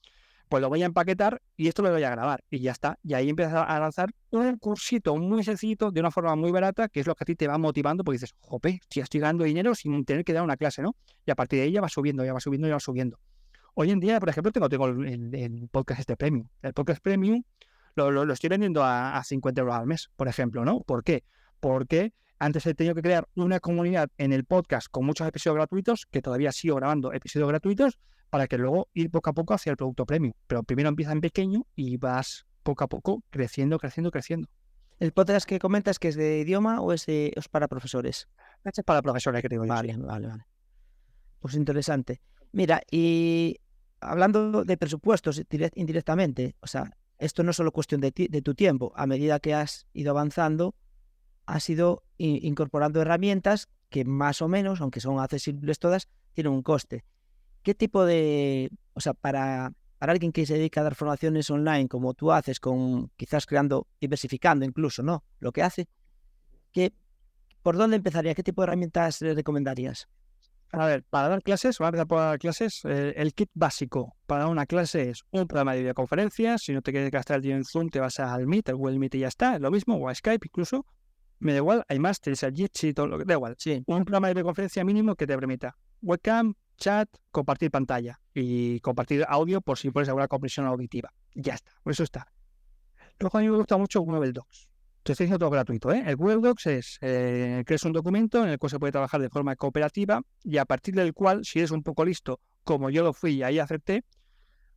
pues lo voy a empaquetar y esto lo voy a grabar y ya está. Y ahí empiezas a lanzar un cursito muy sencillito de una forma muy barata, que es lo que a ti te va motivando porque dices, jope, estoy ganando dinero sin tener que dar una clase, ¿no? Y a partir de ahí ya va subiendo. Hoy en día, por ejemplo, tengo el podcast este premium. El podcast premium lo estoy vendiendo a 50 euros al mes, por ejemplo, ¿no? ¿Por qué? Porque antes he tenido que crear una comunidad en el podcast con muchos episodios gratuitos, que todavía sigo grabando episodios gratuitos, para que luego ir poco a poco hacia el producto premium. Pero primero empieza en pequeño y vas poco a poco creciendo. ¿El podcast que comentas que es de idioma o es para profesores? Es para profesores, que te digo yo. Vale. Pues interesante. Mira, y hablando de presupuestos indirectamente, o sea, esto no es solo cuestión de tu tiempo. A medida que has ido avanzando, has ido incorporando herramientas que más o menos, aunque son accesibles todas, tienen un coste. ¿Qué tipo de, o sea, para para alguien que se dedica a dar formaciones online, como tú haces, quizás diversificando incluso, ¿no? Lo que hace, ¿por dónde empezaría? ¿Qué tipo de herramientas le recomendarías? A ver, para dar clases, vamos a empezar por dar clases. El kit básico para una clase es un programa de videoconferencias. Si no te quieres gastar el dinero en Zoom, te vas al Meet, al Google Meet y ya está. Es lo mismo, o a Skype incluso. Me da igual, hay más, tienes a Jitsi, todo lo que da igual. Sí. Un programa de videoconferencia mínimo que te permita webcam, chat, compartir pantalla y compartir audio por si pones alguna compresión auditiva. Ya está, por eso está. Luego a mí me gusta mucho Google Docs. Te estoy diciendo todo gratuito, ¿eh? El Google Docs es, creas un documento en el cual se puede trabajar de forma cooperativa y a partir del cual, si eres un poco listo, como yo lo fui y ahí acerté,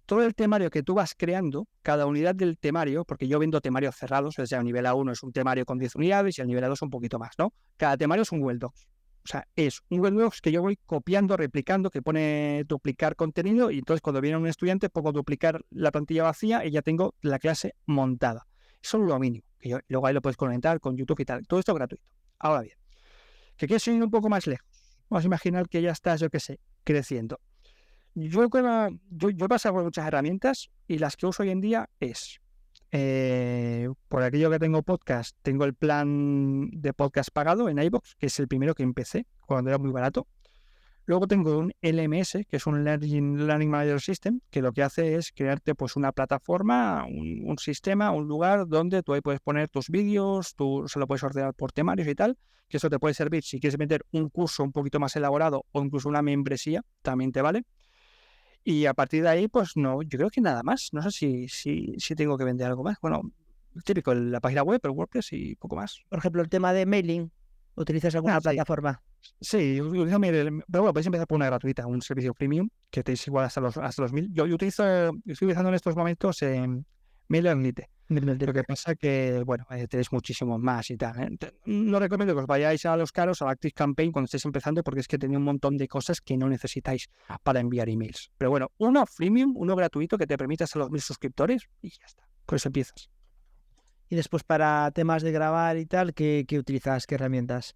todo el temario que tú vas creando, cada unidad del temario, porque yo vendo temarios cerrados, o sea, el nivel A1 es un temario con 10 unidades y el nivel A2 un poquito más, ¿no? Cada temario es un Google Docs. O sea, es un Google Docs que yo voy copiando, replicando, que pone duplicar contenido y entonces cuando viene un estudiante pongo duplicar la plantilla vacía y ya tengo la clase montada. Eso es lo mínimo. Luego ahí lo puedes conectar con YouTube y tal. Todo esto gratuito. Ahora bien, que quieres ir un poco más lejos. Vamos a imaginar que ya estás, yo qué sé, creciendo. Yo he pasado por muchas herramientas y las que uso hoy en día es, por aquello que tengo podcast, tengo el plan de podcast pagado en iVoox, que es el primero que empecé cuando era muy barato. Luego tengo un LMS, que es un Learning Manager System, que lo que hace es crearte pues una plataforma, un sistema, un lugar donde tú ahí puedes poner tus vídeos, tú se lo puedes ordenar por temarios y tal, que eso te puede servir si quieres meter un curso un poquito más elaborado o incluso una membresía, también te vale. Y a partir de ahí, pues no, yo creo que nada más. No sé si tengo que vender algo más. Bueno, típico, la página web, el WordPress y poco más. Por ejemplo, el tema de mailing, ¿utilizas alguna plataforma? Sí, yo utilizo pero bueno, podéis empezar por una gratuita, un servicio premium, que te es igual hasta los 1000. Yo estoy utilizando en estos momentos MailerLite. Lo que pasa que, bueno, tenéis muchísimos más y tal. No recomiendo que os vayáis a los caros, a ActiveCampaign cuando estéis empezando, porque es que tenía un montón de cosas que no necesitáis para enviar emails. Pero bueno, uno freemium, uno gratuito que te permita hasta los 1000 suscriptores y ya está. Con eso empiezas. Y después para temas de grabar y tal, ¿qué utilizas? ¿Qué herramientas?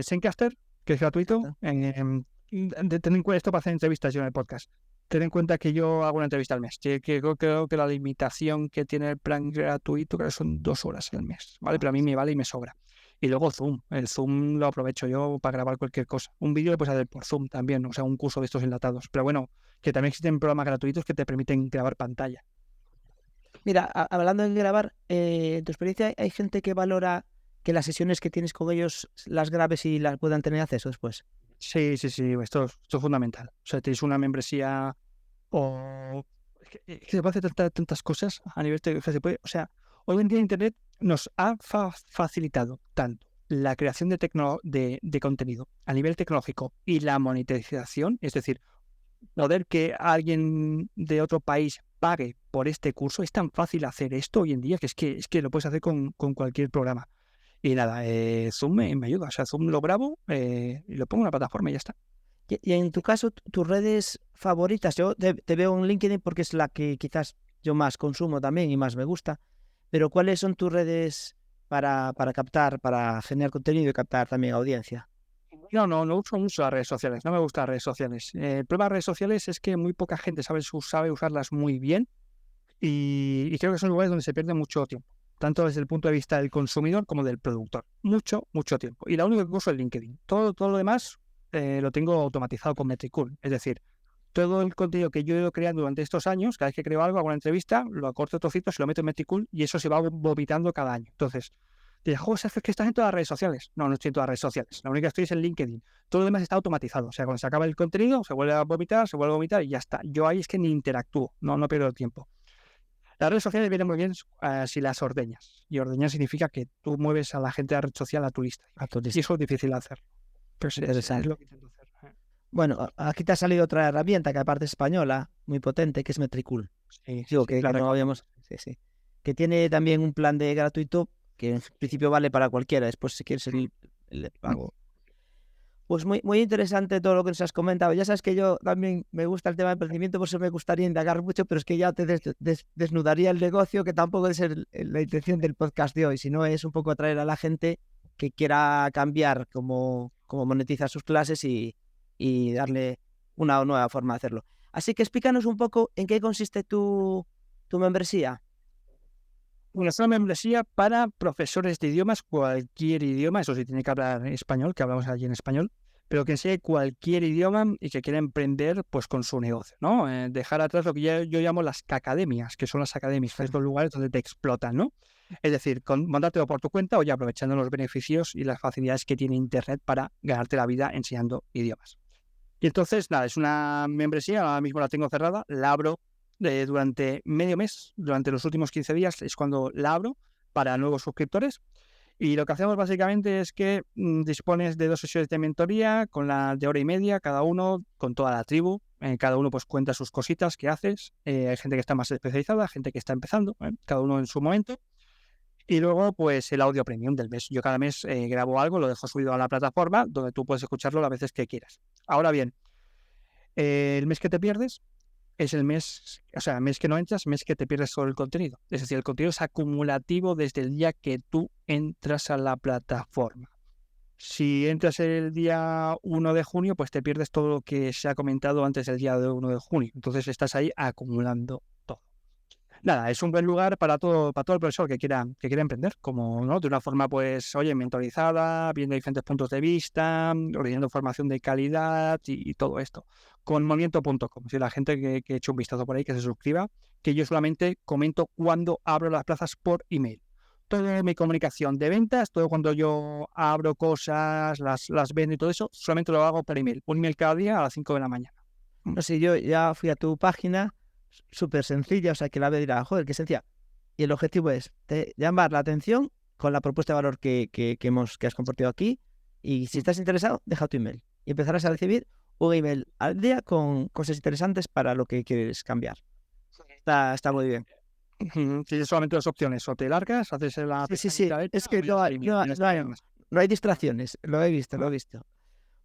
Zencaster, que es gratuito. Ten en cuenta esto para hacer entrevistas yo en el podcast. Ten en cuenta que yo hago una entrevista al mes. Creo que la limitación que tiene el plan gratuito creo que son 2 horas al mes, ¿vale? Pero a mí me vale y me sobra. Y luego Zoom. El Zoom lo aprovecho yo para grabar cualquier cosa. Un vídeo lo puedes hacer por Zoom también, o sea, un curso de estos enlatados. Pero bueno, que también existen programas gratuitos que te permiten grabar pantalla. Mira, hablando de grabar, en tu experiencia, ¿hay gente que valora que las sesiones que tienes con ellos las grabes y las puedan tener acceso después? Sí, esto es fundamental. O sea, tenéis una membresía o... Es que se puede hacer tantas cosas a nivel de... O sea, hoy en día Internet nos ha facilitado tanto la creación de contenido a nivel tecnológico y la monetización, es decir, poder que alguien de otro país pague por este curso. Es tan fácil hacer esto hoy en día que es que lo puedes hacer con cualquier programa. Y nada, Zoom me ayuda. O sea, Zoom lo grabo y lo pongo en la plataforma y ya está. Y en tu caso, tus redes favoritas, yo te veo en LinkedIn porque es la que quizás yo más consumo también y más me gusta, pero ¿cuáles son tus redes para captar, para generar contenido y captar también audiencia? No uso mucho las redes sociales. No me gustan las redes sociales. El problema de las redes sociales es que muy poca gente sabe usarlas muy bien y creo que son lugares donde se pierde mucho tiempo, tanto desde el punto de vista del consumidor como del productor. Mucho tiempo. Y la única que uso es LinkedIn. Todo lo demás lo tengo automatizado con Metricool. Es decir, todo el contenido que yo he ido creando durante estos años, cada vez que creo algo, hago una entrevista, lo acorto a trocitos, se lo meto en Metricool y eso se va vomitando cada año. Entonces, te digo, es que estás en todas las redes sociales. No estoy en todas las redes sociales. La única que estoy es en LinkedIn. Todo lo demás está automatizado. O sea, cuando se acaba el contenido, se vuelve a vomitar y ya está. Yo ahí es que ni interactúo, no pierdo el tiempo. Las redes sociales vienen muy bien si las ordeñas. Y ordeñar significa que tú mueves a la gente de la red social a tu lista. Y eso es difícil de hacer. Pero sí, es lo que intento hacer. Bueno, aquí te ha salido otra herramienta que aparte es española, muy potente, que es Metricool. Digo, que no habíamos... Sí. Que tiene también un plan de gratuito que en principio vale para cualquiera. Después, si quieres el pago. Pues muy interesante todo lo que nos has comentado. Ya sabes que yo también me gusta el tema de emprendimiento, por eso me gustaría indagar mucho, pero es que ya te desnudaría el negocio, que tampoco es la intención del podcast de hoy, sino es un poco atraer a la gente que quiera cambiar cómo monetizar sus clases y darle una nueva forma de hacerlo. Así que explícanos un poco en qué consiste tu membresía. Bueno, es una membresía para profesores de idiomas, cualquier idioma, eso sí, tiene que hablar español, que hablamos allí en español, pero que sea cualquier idioma y que quiera emprender pues con su negocio, ¿no? Dejar atrás lo que yo llamo las cacademias, que son las academias, que es los lugares donde te explotan, ¿no? Es decir, montártelo por tu cuenta o ya aprovechando los beneficios y las facilidades que tiene Internet para ganarte la vida enseñando idiomas. Y entonces, nada, es una membresía, ahora mismo la tengo cerrada, la abro durante medio mes, durante los últimos 15 días es cuando la abro para nuevos suscriptores. Y lo que hacemos básicamente es que dispones de 2 sesiones de mentoría con la de hora y media, cada uno con toda la tribu. Cada uno pues cuenta sus cositas que haces. Hay gente que está más especializada, gente que está empezando, cada uno en su momento. Y luego pues el audio premium del mes. Yo cada mes grabo algo, lo dejo subido a la plataforma donde tú puedes escucharlo las veces que quieras. Ahora bien, el mes que te pierdes es el mes, o sea, mes que no entras, mes que te pierdes todo el contenido. Es decir, el contenido es acumulativo desde el día que tú entras a la plataforma. Si entras el día 1 de junio, pues te pierdes todo lo que se ha comentado antes del día 1 de junio. Entonces estás ahí acumulando todo. Nada, es un buen lugar para todo el profesor que quiera emprender, como no, de una forma, pues, oye, mentorizada, viendo diferentes puntos de vista, organizando formación de calidad y todo esto. Con movimiento.com, si la gente que eche un vistazo por ahí, que se suscriba, que yo solamente comento cuando abro las plazas por email. Toda mi comunicación de ventas, todo cuando yo abro cosas, las vendo y todo eso, solamente lo hago por email. Un email cada día a las 5 de la mañana. No sé, yo ya fui a tu página, súper sencilla, o sea, que la ve dirá, joder, qué sencilla. Y el objetivo es llamar la atención con la propuesta de valor que has compartido aquí. Y si estás interesado, deja tu email. Y empezarás a recibir un email al día con cosas interesantes para lo que quieres cambiar. Está muy bien. Tienes solamente 2 opciones, o te largas, haces la... Sí. Es que no hay distracciones. Lo he visto.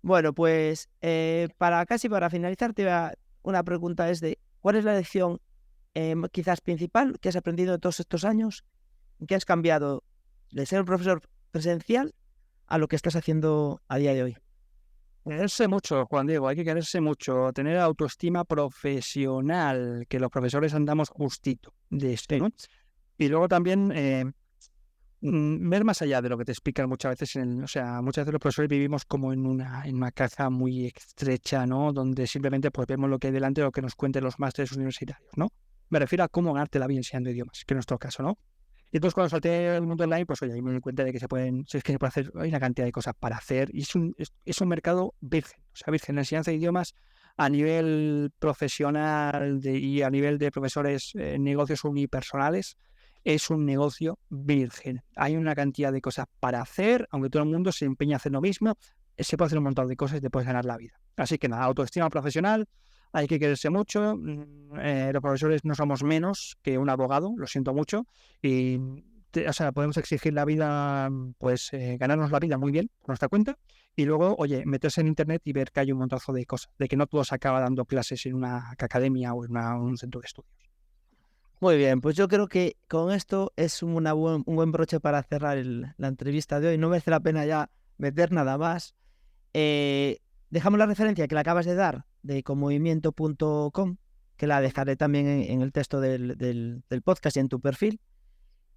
Bueno, pues para finalizar, una pregunta es de ¿cuál es la lección quizás principal que has aprendido de todos estos años? ¿Qué has cambiado de ser un profesor presencial a lo que estás haciendo a día de hoy? Quererse mucho, Juan Diego, hay que quererse mucho, tener autoestima profesional, que los profesores andamos justito de esto, ¿no? Y luego también ver más allá de lo que te explican muchas veces, o sea, muchas veces los profesores vivimos como en una caja muy estrecha, ¿no? Donde simplemente pues vemos lo que hay delante, lo que nos cuenten los másteres universitarios, ¿no? Me refiero a cómo ganarte la vida enseñando idiomas, que en nuestro caso, ¿no? Y entonces cuando salté el mundo online, pues oye, ahí me di cuenta de que se puede hacer, hay una cantidad de cosas para hacer, y es un mercado virgen, o sea, virgen, la enseñanza de idiomas a nivel profesional y a nivel de profesores, negocios unipersonales, es un negocio virgen. Hay una cantidad de cosas para hacer, aunque todo el mundo se empeña a hacer lo mismo, se puede hacer un montón de cosas y te puedes ganar la vida. Así que nada, autoestima profesional, hay que quererse mucho. Los profesores no somos menos que un abogado, lo siento mucho, y o sea, podemos exigir la vida, pues ganarnos la vida muy bien por nuestra cuenta, y luego, oye, meterse en internet y ver que hay un montazo de cosas, de que no todo se acaba dando clases en una academia o en un centro de estudios. Muy bien, pues yo creo que con esto es un buen broche para cerrar la entrevista de hoy. No merece la pena ya meter nada más. Dejamos la referencia que le acabas de dar de conmovimiento.com, que la dejaré también en el texto del podcast y en tu perfil.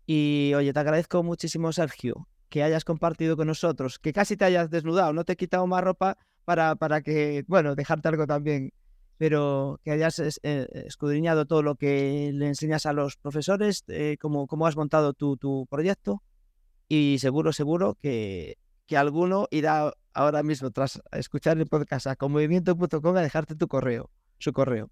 Y oye, te agradezco muchísimo, Sergio, que hayas compartido con nosotros, que casi te hayas desnudado, no te he quitado más ropa para que, bueno, dejarte algo también, pero que hayas escudriñado todo lo que le enseñas a los profesores, cómo has montado tu proyecto, y seguro que alguno irá ahora mismo, tras escuchar el podcast, a conmovimiento.com a dejarte su correo.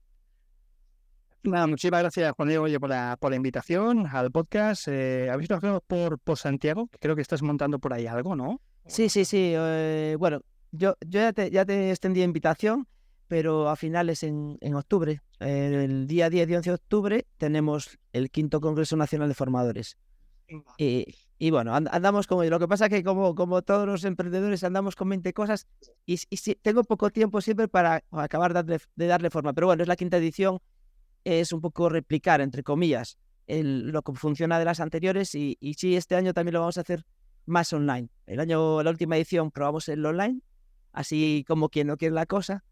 Nada, muchísimas gracias, Juan Diego, oye, por la invitación al podcast. ¿Habéis trabajado por Santiago? Creo que estás montando por ahí algo, ¿no? Sí. Bueno, yo ya te extendí invitación, pero a finales en octubre, el día 10 y 11 de octubre, tenemos el 5º Congreso Nacional de Formadores. Y bueno, andamos con ello. Lo que pasa es que como todos los emprendedores andamos con 20 cosas y tengo poco tiempo siempre para acabar de darle forma. Pero bueno, es la 5ª edición, es un poco replicar, entre comillas, lo que funciona de las anteriores y sí, este año también lo vamos a hacer más online. La última edición probamos el online, así como quien no quiere la cosa,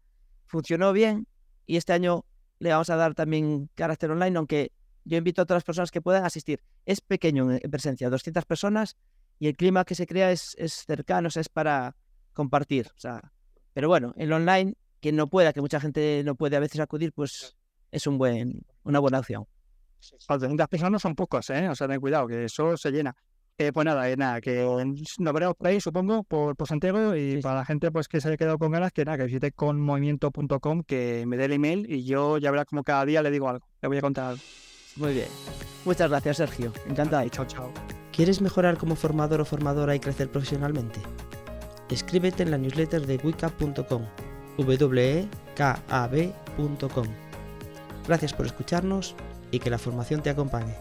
funcionó bien y este año le vamos a dar también carácter online, aunque yo invito a todas las personas que puedan asistir. Es pequeño en presencia, 200 personas, y el clima que se crea es cercano, o sea, es para compartir. O sea, pero bueno, el online, quien no pueda, que mucha gente no puede a veces acudir, pues es una buena opción. 200 personas no son pocos, o sea, ten cuidado, que eso se llena. Pues nada, que nos veremos por ahí, supongo, por Santiago, y Sí, para la gente pues que se haya quedado con ganas, que visite conmovimiento.com, que me dé el email y yo ya verás como cada día le digo algo, le voy a contar algo. Muy bien. Muchas gracias, Sergio. Encantado. Chao. ¿Quieres mejorar como formador o formadora y crecer profesionalmente? Escríbete en la newsletter de wekab.com, wekab.com. Gracias por escucharnos y que la formación te acompañe.